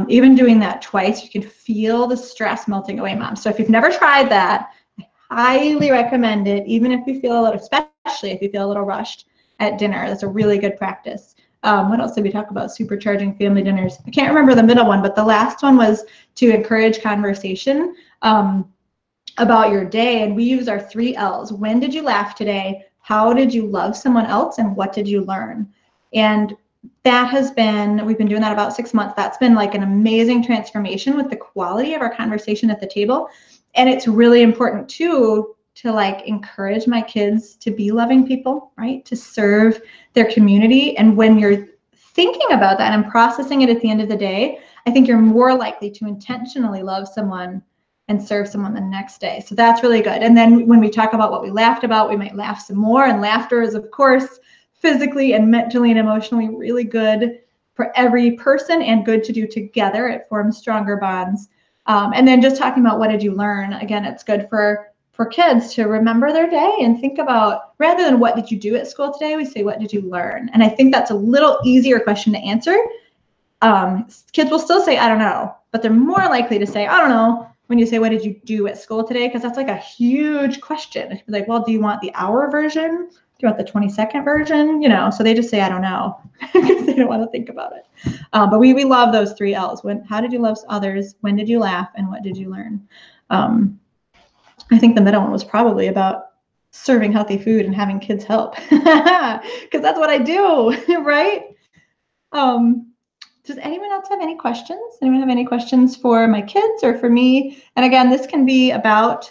Even doing that twice, you can feel the stress melting away, mom. So if you've never tried that, I highly recommend it, even if you feel especially if you feel a little rushed at dinner. That's a really good practice. What else did we talk about? Supercharging family dinners. I can't remember the middle one, but the last one was to encourage conversation about your day. And we use our 3 L's. When did you laugh today? How did you love someone else? And what did you learn? And we've been doing that about 6 months. That's been like an amazing transformation with the quality of our conversation at the table. And it's really important too, to like encourage my kids to be loving people, right? To serve their community. And when you're thinking about that and processing it at the end of the day, I think you're more likely to intentionally love someone and serve someone the next day. So that's really good. And then when we talk about what we laughed about, we might laugh some more. And laughter is, of course, physically and mentally and emotionally really good for every person and good to do together. It forms stronger bonds. And then just talking about what did you learn? Again, it's good for for kids to remember their day and think about, rather than what did you do at school today, we say, what did you learn? And I think that's a little easier question to answer. Kids will still say, I don't know, but they're more likely to say, I don't know, when you say, what did you do at school today? Because that's like a huge question. Like, well, do you want the hour version? Do you want the 20-second version? You know, so they just say, I don't know, because they don't want to think about it. But we love those 3 L's. How did you love others? When did you laugh? And what did you learn? I think the middle one was probably about serving healthy food and having kids help, because that's what I do, right? Does anyone else have any questions? Anyone have any questions for my kids or for me? And again, this can be about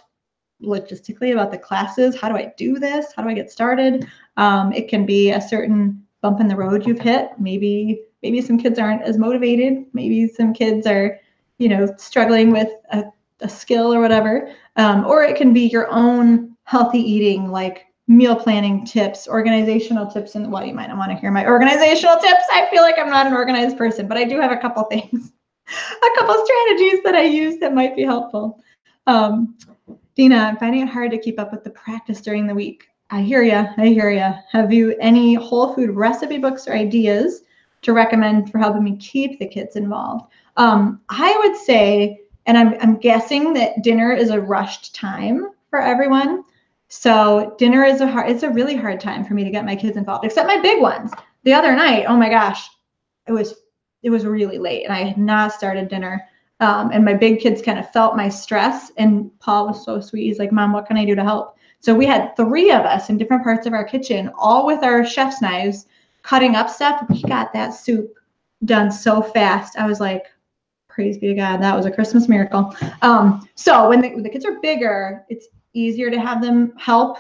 logistically about the classes. How do I do this? How do I get started? It can be a certain bump in the road you've hit. Maybe some kids aren't as motivated. Maybe some kids are, you know, struggling with a skill or whatever. Or it can be your own healthy eating, like meal planning tips, organizational tips. And well, you might not want to hear my organizational tips. I feel like I'm not an organized person, but I do have a couple things, a couple strategies that I use that might be helpful. Dina, I'm finding it hard to keep up with the practice during the week. I hear ya. Have you any whole food recipe books or ideas to recommend for helping me keep the kids involved? I would say, and I'm guessing that dinner is a rushed time for everyone. So dinner is it's a really hard time for me to get my kids involved, except my big ones. The other night, oh my gosh, it was really late and I had not started dinner. And my big kids kind of felt my stress, and Paul was so sweet. He's like, Mom, what can I do to help? So we had 3 of us in different parts of our kitchen, all with our chef's knives, cutting up stuff. We got that soup done so fast. I was like, praise be to God, that was a Christmas miracle. So when the kids are bigger, it's easier to have them help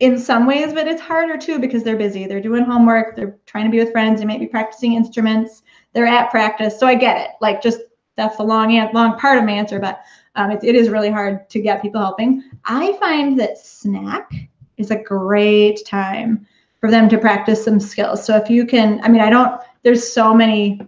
in some ways, but it's harder too because they're busy. They're doing homework. They're trying to be with friends. They might be practicing instruments. They're at practice. So I get it. Like, just that's the long part of my answer, but it is really hard to get people helping. I find that snack is a great time for them to practice some skills. So if you can, I mean, there's so many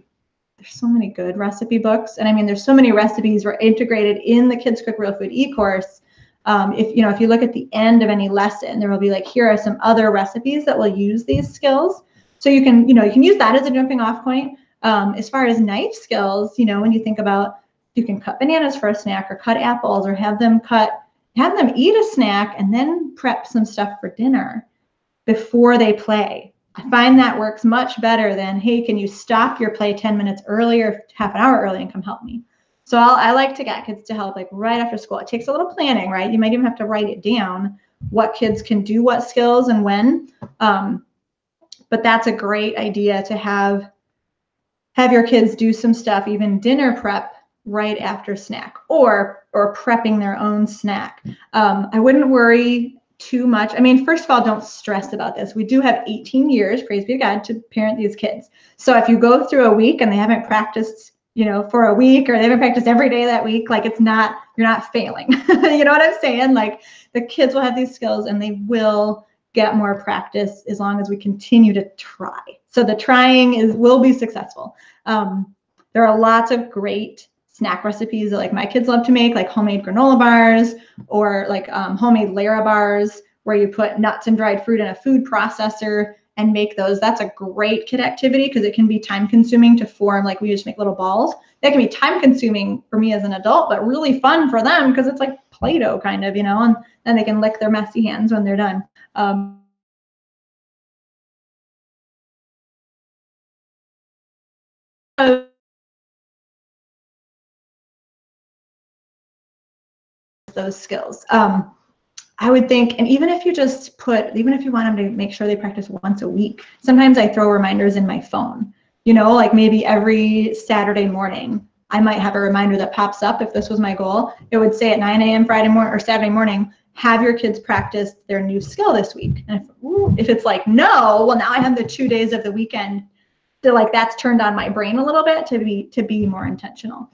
good recipe books. And I mean, there's so many recipes were integrated in the Kids Cook Real Food e-course. If you look at the end of any lesson, there will be like, here are some other recipes that will use these skills. So you can use that as a jumping off point. As far as knife skills, when you think about, you can cut bananas for a snack or cut apples or have them eat a snack and then prep some stuff for dinner before they play. I find that works much better than, hey, can you stop your play 10 minutes early or half an hour early and come help me? So I like to get kids to help like right after school. It takes a little planning, right? You might even have to write it down, what kids can do, what skills and when. But that's a great idea to have your kids do some stuff, even dinner prep right after snack or prepping their own snack. I wouldn't worry too much. I mean, first of all, don't stress about this. We do have 18 years, praise be to God, to parent these kids. So if you go through a week and they haven't practiced, for a week, or they haven't practiced every day that week, like you're not failing. You know what I'm saying? Like, the kids will have these skills and they will get more practice as long as we continue to try. So the trying will be successful. There are lots of great snack recipes that like my kids love to make, like homemade granola bars or like homemade Lara bars, where you put nuts and dried fruit in a food processor and make those. That's a great kid activity because it can be time consuming to form, like we just make little balls. That can be time consuming for me as an adult, but really fun for them because it's like Play-Doh kind of, and then they can lick their messy hands when they're done. Those skills. I would think, and even if you want them to make sure they practice once a week, sometimes I throw reminders in my phone, like maybe every Saturday morning, I might have a reminder that pops up. If this was my goal, it would say at 9 a.m. Friday morning or Saturday morning, have your kids practice their new skill this week. And if it's like, no, well, now I have the 2 days of the weekend to that's turned on my brain a little bit to be more intentional.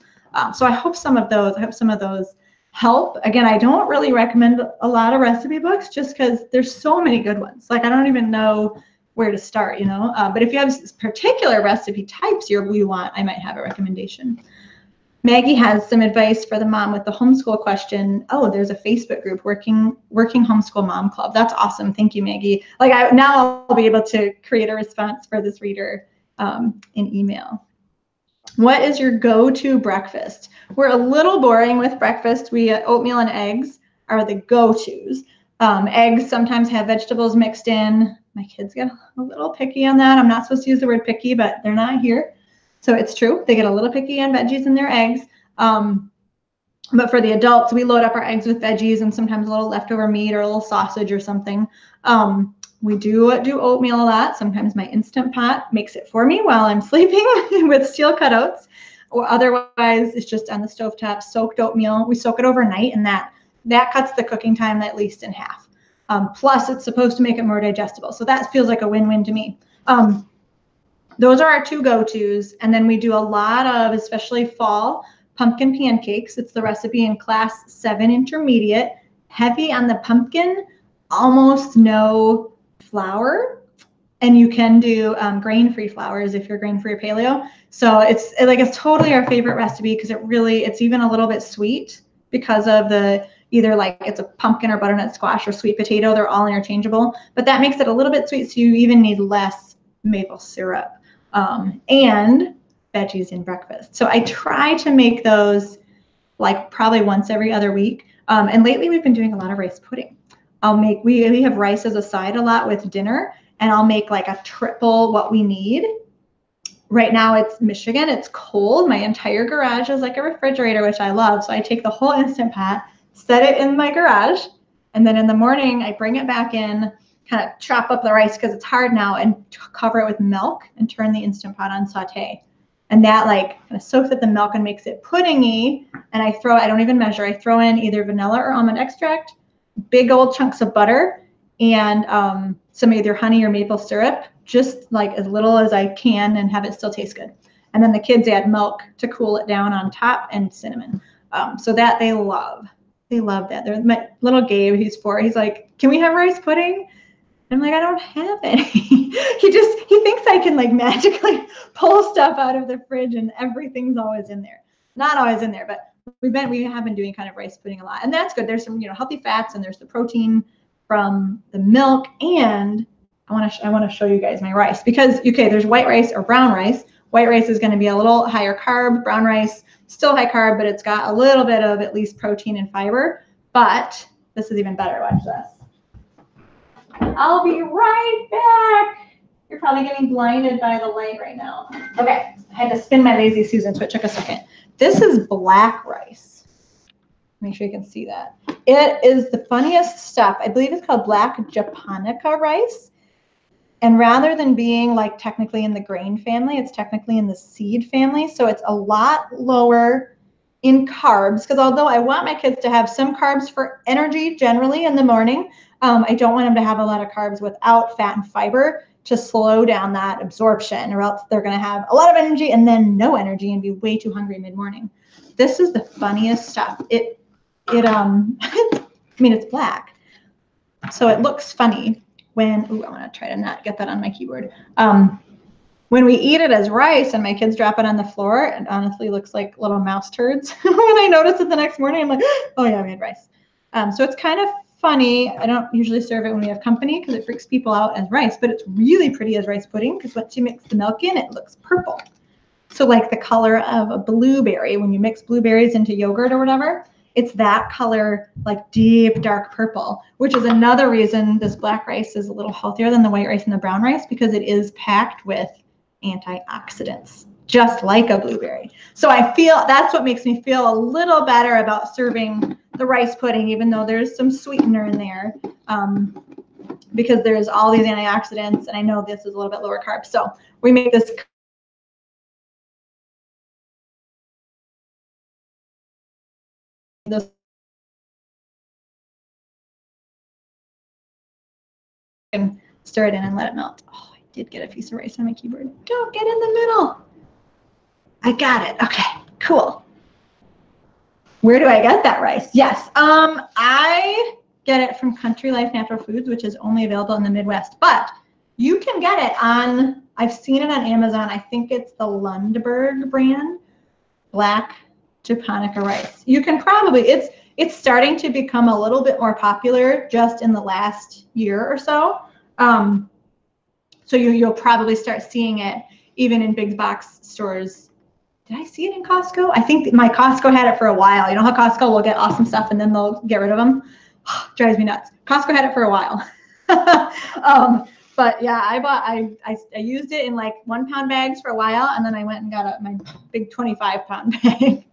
So I hope some of those help. Again, I don't really recommend a lot of recipe books just because there's so many good ones. Like, I don't even know where to start, but if you have particular recipe types you want, I might have a recommendation. Maggie has some advice for the mom with the homeschool question. Oh, there's a Facebook group, Working Homeschool Mom Club. That's awesome. Thank you, Maggie. Like now I'll be able to create a response for this reader in email. What is your go-to breakfast? We're a little boring with breakfast. Oatmeal and eggs are the go-tos. Eggs sometimes have vegetables mixed in. My kids get a little picky on that. I'm not supposed to use the word picky, but they're not here. So it's true. They get a little picky on veggies in their eggs. But for the adults, we load up our eggs with veggies and sometimes a little leftover meat or a little sausage or something. We do oatmeal a lot. Sometimes my Instant Pot makes it for me while I'm sleeping with steel cutouts. Or otherwise, it's just on the stovetop, soaked oatmeal. We soak it overnight, and that cuts the cooking time at least in half. Plus, it's supposed to make it more digestible. So that feels like a win-win to me. Those are our two go-tos. And then we do a lot of, especially fall, pumpkin pancakes. It's the recipe in class 7 intermediate. Heavy on the pumpkin, almost no flour. And you can do grain-free flours if you're grain-free or paleo. So it's totally our favorite recipe because it's even a little bit sweet because of either like it's a pumpkin or butternut squash or sweet potato. They're all interchangeable. But that makes it a little bit sweet, so you even need less maple syrup. And veggies in breakfast. So I try to make those like probably once every other week. And lately we've been doing a lot of rice pudding. We have rice as a side a lot with dinner, and I'll make like a triple what we need. Right now it's Michigan, it's cold. My entire garage is like a refrigerator, which I love. So I take the whole Instant Pot, set it in my garage, and then in the morning I bring it back in, kind of chop up the rice because it's hard now, and cover it with milk and turn the Instant Pot on saute. And that like kind of soaks up the milk and makes it puddingy. And I don't even measure. I throw in either vanilla or almond extract, big old chunks of butter, and some either honey or maple syrup, just like as little as I can, and have it still taste good. And then the kids add milk to cool it down on top, and cinnamon. So that they love. They love that. My little Gabe, he's 4. He's like, can we have rice pudding? I'm like, I don't have any. he thinks I can like magically pull stuff out of the fridge and everything's always in there. Not always in there, but we have been doing kind of rice pudding a lot, and that's good. There's some healthy fats, and there's the protein from the milk. And I want to show you guys my rice because there's white rice or brown rice. White rice is going to be a little higher carb. Brown rice still high carb, but it's got a little bit of at least protein and fiber. But this is even better. Watch this. I'll be right back. You're probably getting blinded by the light right now. Okay, I had to spin my Lazy Susan, so it took a second. This is black rice. Make sure you can see that. It is the funniest stuff. I believe it's called black japonica rice. And rather than being like technically in the grain family, it's technically in the seed family. So it's a lot lower in carbs, because although I want my kids to have some carbs for energy generally in the morning, I don't want them to have a lot of carbs without fat and fiber to slow down that absorption, or else they're going to have a lot of energy and then no energy and be way too hungry mid-morning. This is the funniest stuff. I mean, it's black, so it looks funny when, I want to try to not get that on my keyboard. When we eat it as rice and my kids drop it on the floor, it honestly looks like little mouse turds. When I notice it the next morning, I'm like, oh yeah, we had rice. So it's kind of funny. I don't usually serve it when we have company because it freaks people out as rice, but it's really pretty as rice pudding because once you mix the milk in, it looks purple. So like the color of a blueberry, when you mix blueberries into yogurt or whatever, it's that color, like deep, dark purple, which is another reason this black rice is a little healthier than the white rice and the brown rice, because it is packed with antioxidants, just like a blueberry. So I feel that's what makes me feel a little better about serving the rice pudding, even though there's some sweetener in there, because there's all these antioxidants, and I know this is a little bit lower carb. So we make this and stir it in and let it melt. Oh, I did get a piece of rice on my keyboard. Don't get in the middle. I got it. Okay, cool. Where do I get that rice? Yes, I get it from Country Life Natural Foods, which is only available in the Midwest, but you can get it on, I've seen it on Amazon. I think it's the Lundberg brand, black japonica rice. You can probably, it's starting to become a little bit more popular just in the last year or so. So you'll probably start seeing it even in big box stores. Did I see it in Costco? I think my Costco had it for a while. You know how Costco will get awesome stuff and then they'll get rid of them? Drives me nuts. Costco had it for a while. But yeah, I used it in like 1 pound bags for a while, and then I went and got my big 25-pound bag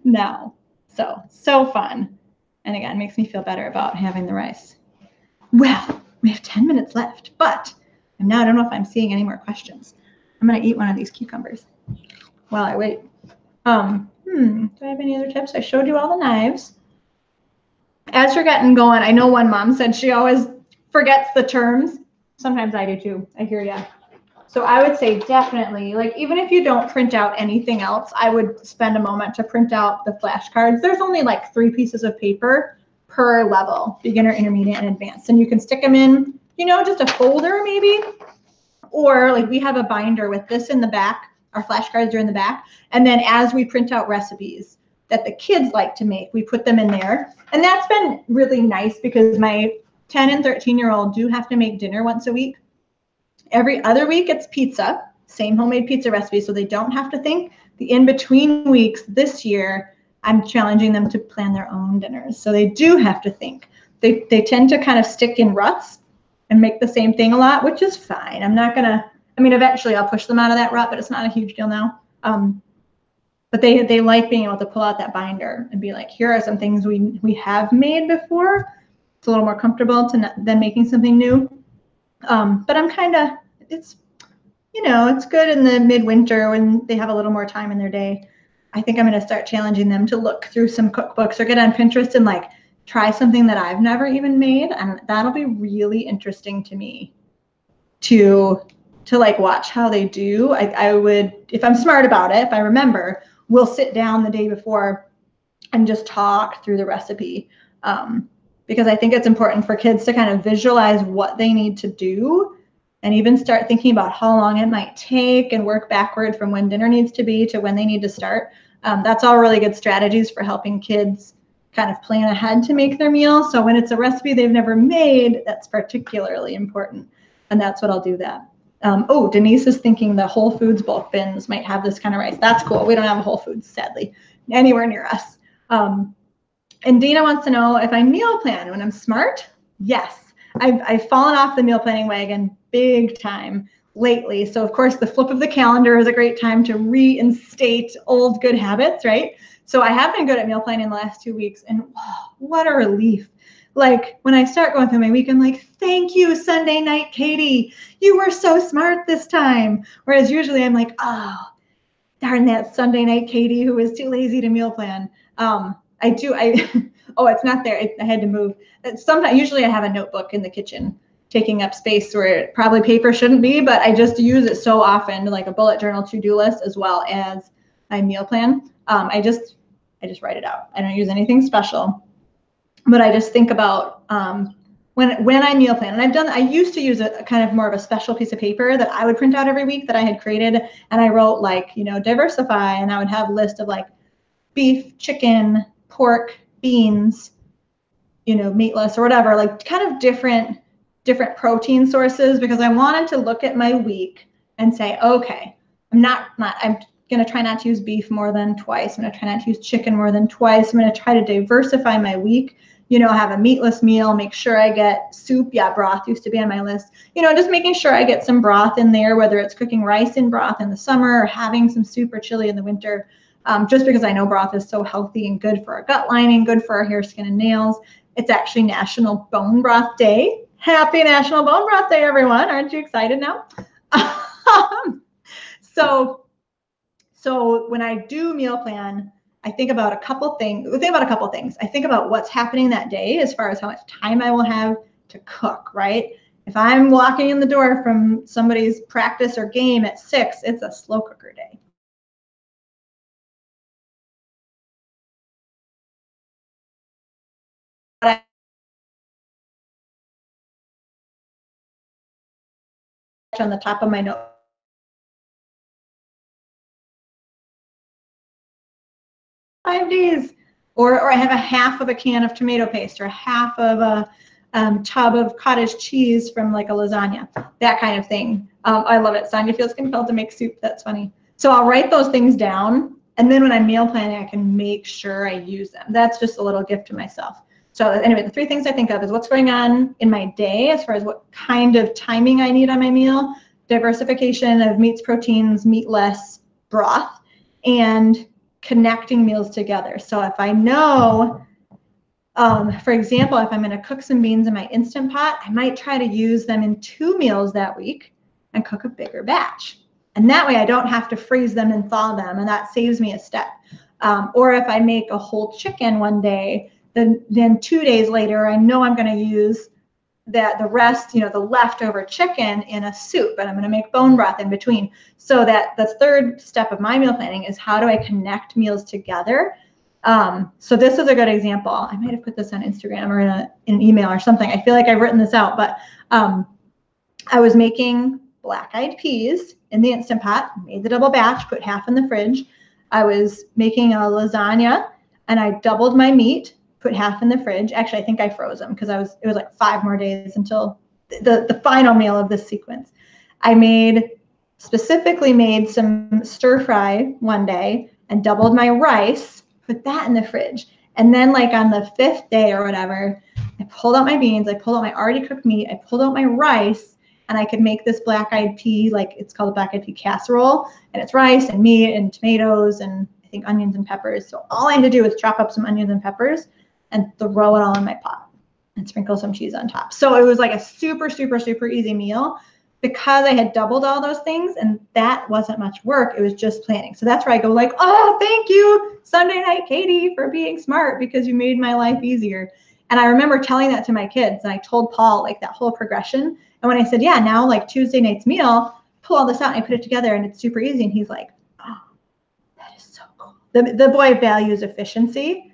now. So fun. And again, makes me feel better about having the rice. Well, we have 10 minutes left, but now I don't know if I'm seeing any more questions. I'm gonna eat one of these cucumbers while I wait. Do I have any other tips? I showed you all the knives. As you're getting going, I know one mom said she always forgets the terms. Sometimes I do too. I hear ya. So I would say definitely, like, even if you don't print out anything else, I would spend a moment to print out the flashcards. There's only like 3 pieces of paper per level, beginner, intermediate, and advanced. And you can stick them in, you know, just a folder maybe. Or like we have a binder with this in the back. Our flashcards are in the back. And then as we print out recipes that the kids like to make, we put them in there. And that's been really nice because my 10 and 13-year-old do have to make dinner once a week. Every other week it's pizza, same homemade pizza recipe, so they don't have to think. The in-between weeks this year, I'm challenging them to plan their own dinners. So they do have to think. They tend to kind of stick in ruts and make the same thing a lot, which is fine. I'm not gonna, I mean, eventually I'll push them out of that rut, but it's not a huge deal now. But they like being able to pull out that binder and be like, here are some things we have made before. It's a little more comfortable than making something new. But I'm kind of, it's, you know, it's good in the midwinter when they have a little more time in their day. I think I'm going to start challenging them to look through some cookbooks or get on Pinterest and like try something that I've never even made. And that'll be really interesting to me to like watch how they do. I would, if I'm smart about it, if I remember, we'll sit down the day before and just talk through the recipe. Because I think it's important for kids to kind of visualize what they need to do and even start thinking about how long it might take and work backward from when dinner needs to be to when they need to start. That's all really good strategies for helping kids kind of plan ahead to make their meal. So when it's a recipe they've never made, that's particularly important. And that's what I'll do that. Oh, Denise is thinking the Whole Foods bulk bins might have this kind of rice. That's cool. We don't have a Whole Foods, sadly, anywhere near us. And Dina wants to know if I meal plan when I'm smart. Yes, I've fallen off the meal planning wagon big time lately. So of course the flip of the calendar is a great time to reinstate old good habits, right? So I have been good at meal planning the last 2 weeks, and oh, what a relief. Like when I start going through my week, I'm like, thank you, Sunday night, Katie. You were so smart this time. Whereas usually I'm like, oh, darn that Sunday night, Katie, who was too lazy to meal plan. Oh, it's not there. I had to move. Sometimes, usually I have a notebook in the kitchen taking up space where probably paper shouldn't be, but I just use it so often, like a bullet journal to-do list as well as my meal plan. I just write it out. I don't use anything special. But I just think about when I meal plan, and I used to use a kind of more of a special piece of paper that I would print out every week that I had created, and I wrote like, you know, diversify, and I would have a list of like beef, chicken, pork, beans, you know, meatless or whatever, like kind of different protein sources, because I wanted to look at my week and say, okay, I'm going to try not to use beef more than twice. I'm going to try not to use chicken more than twice. I'm going to try to diversify my week, you know, have a meatless meal, make sure I get soup. Yeah, broth used to be on my list. You know, just making sure I get some broth in there, whether it's cooking rice in broth in the summer or having some soup or chili in the winter, just because I know broth is so healthy and good for our gut lining, good for our hair, skin, and nails. It's actually National Bone Broth Day. Happy National Bone Broth Day, everyone. Aren't you excited now? So when I do meal plan, I think about a couple things. I think about what's happening that day as far as how much time I will have to cook, right? If I'm walking in the door from somebody's practice or game at 6, it's a slow cooker day. On the top of my note. 5 days. Or I have a half of a can of tomato paste, or a half of a tub of cottage cheese from like a lasagna, that kind of thing. I love it. Sonia feels compelled to make soup. That's funny. So I'll write those things down, and then when I'm meal planning, I can make sure I use them. That's just a little gift to myself. So anyway, the 3 things I think of is what's going on in my day as far as what kind of timing I need on my meal, diversification of meats, proteins, meatless, broth, and connecting meals together. So if I know, for example, if I'm going to cook some beans in my Instant Pot, I might try to use them in 2 meals that week and cook a bigger batch. And that way I don't have to freeze them and thaw them, and that saves me a step. Or if I make a whole chicken one day, then 2 days later, I know I'm going to use the rest, the leftover chicken in a soup, and I'm going to make bone broth in between. So that the 3rd step of my meal planning is how do I connect meals together? So this is a good example. I might have put this on Instagram or in an email or something. I feel like I've written this out, but I was making black-eyed peas in the Instant Pot, made the double batch, put half in the fridge. I was making a lasagna, and I doubled my meat, put half in the fridge. Actually, I think I froze them because it was like 5 more days until the final meal of this sequence. I specifically made some stir fry one day and doubled my rice, put that in the fridge. And then like on the 5th day or whatever, I pulled out my beans, I pulled out my already cooked meat, I pulled out my rice, and I could make this black-eyed pea, like it's called a black-eyed pea casserole, and it's rice and meat and tomatoes and I think onions and peppers. So all I had to do was chop up some onions and peppers and throw it all in my pot and sprinkle some cheese on top. So it was like a super, super, super easy meal because I had doubled all those things, and that wasn't much work. It was just planning. So that's where I go like, oh, thank you, Sunday Night Katie, for being smart because you made my life easier. And I remember telling that to my kids, and I told Paul like that whole progression. And when I said, yeah, now like Tuesday night's meal, pull all this out and I put it together and it's super easy. And he's like, oh, that is so cool. The boy values efficiency.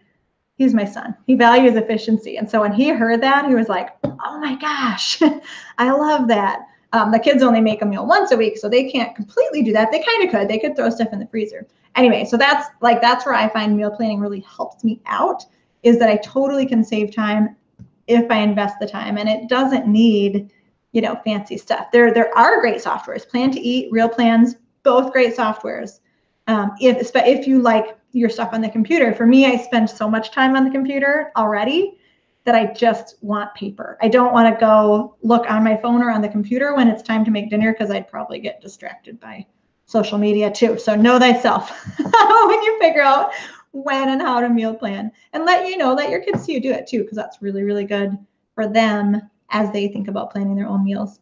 He's my son. He values efficiency. And so when he heard that, he was like, oh my gosh, I love that. The kids only make a meal once a week, so they can't completely do that. They kind of could. They could throw stuff in the freezer. Anyway, so that's where I find meal planning really helps me out, is that I totally can save time if I invest the time. And it doesn't need, fancy stuff. There are great softwares. Plan to Eat, Real Plans, both great softwares. If you like your stuff on the computer. For me, I spend so much time on the computer already that I just want paper. I don't want to go look on my phone or on the computer when it's time to make dinner because I'd probably get distracted by social media too. So know thyself when you figure out when and how to meal plan, and let your kids see you do it too, because that's really, really good for them as they think about planning their own meals.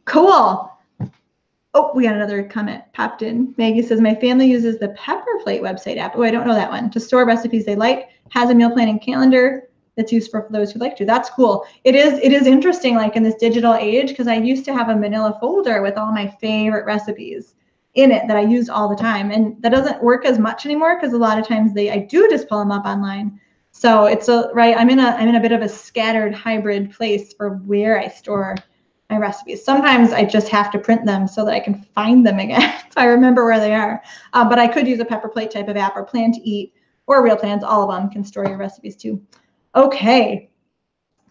Cool. Oh, we got another comment popped in. Maggie says, my family uses the Pepper Plate website app. Oh, I don't know that one. To store recipes they like, has a meal planning calendar that's used for those who like to. That's cool. It is interesting, like in this digital age, because I used to have a manila folder with all my favorite recipes in it that I used all the time. And that doesn't work as much anymore because a lot of times I do just pull them up online. So it's right. I'm in a bit of a scattered hybrid place for where I store my recipes. Sometimes I just have to print them so that I can find them again so I remember where they are. But I could use a Pepper Plate type of app, or Plan to Eat, or Real Plans. All of them can store your recipes too. Okay.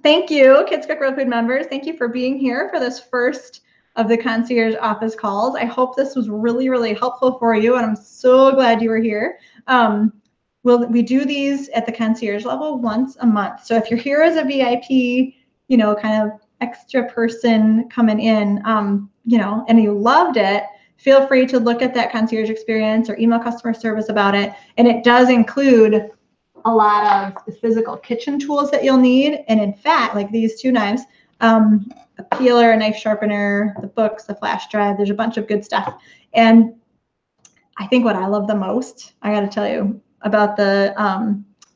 Thank you, Kids Cook Real Food members. Thank you for being here for this first of the Concierge office calls. I hope this was really, really helpful for you, and I'm so glad you were here. We do these at the Concierge level once a month. So if you're here as a VIP, kind of extra person coming in, and you loved it, feel free to look at that Concierge experience or email customer service about it. And it does include a lot of the physical kitchen tools that you'll need. And in fact, like these 2 knives, a peeler, a knife sharpener, the books, the flash drive, there's a bunch of good stuff. And I think what I love the most, I got to tell you about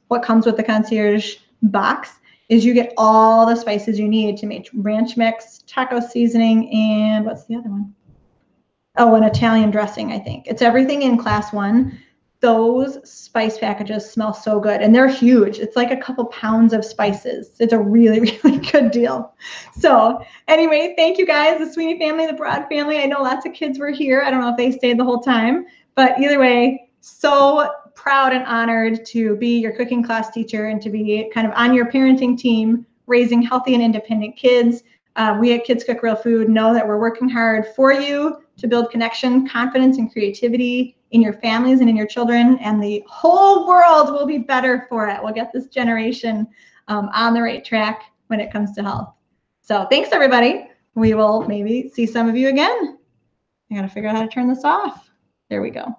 what comes with the Concierge box, is you get all the spices you need to make ranch mix, taco seasoning, and what's the other one? Oh, an Italian dressing, I think. It's everything in class 1. Those spice packages smell so good, and they're huge. It's like a couple pounds of spices. It's a really, really good deal. So anyway, thank you guys, the Sweeney family, the Broad family. I know lots of kids were here. I don't know if they stayed the whole time, but either way, so proud and honored to be your cooking class teacher and to be kind of on your parenting team, raising healthy and independent kids. We at Kids Cook Real Food know that we're working hard for you to build connection, confidence, and creativity in your families and in your children, and the whole world will be better for it. We'll get this generation on the right track when it comes to health. So thanks, everybody. We will maybe see some of you again. I gotta figure out how to turn this off. There we go.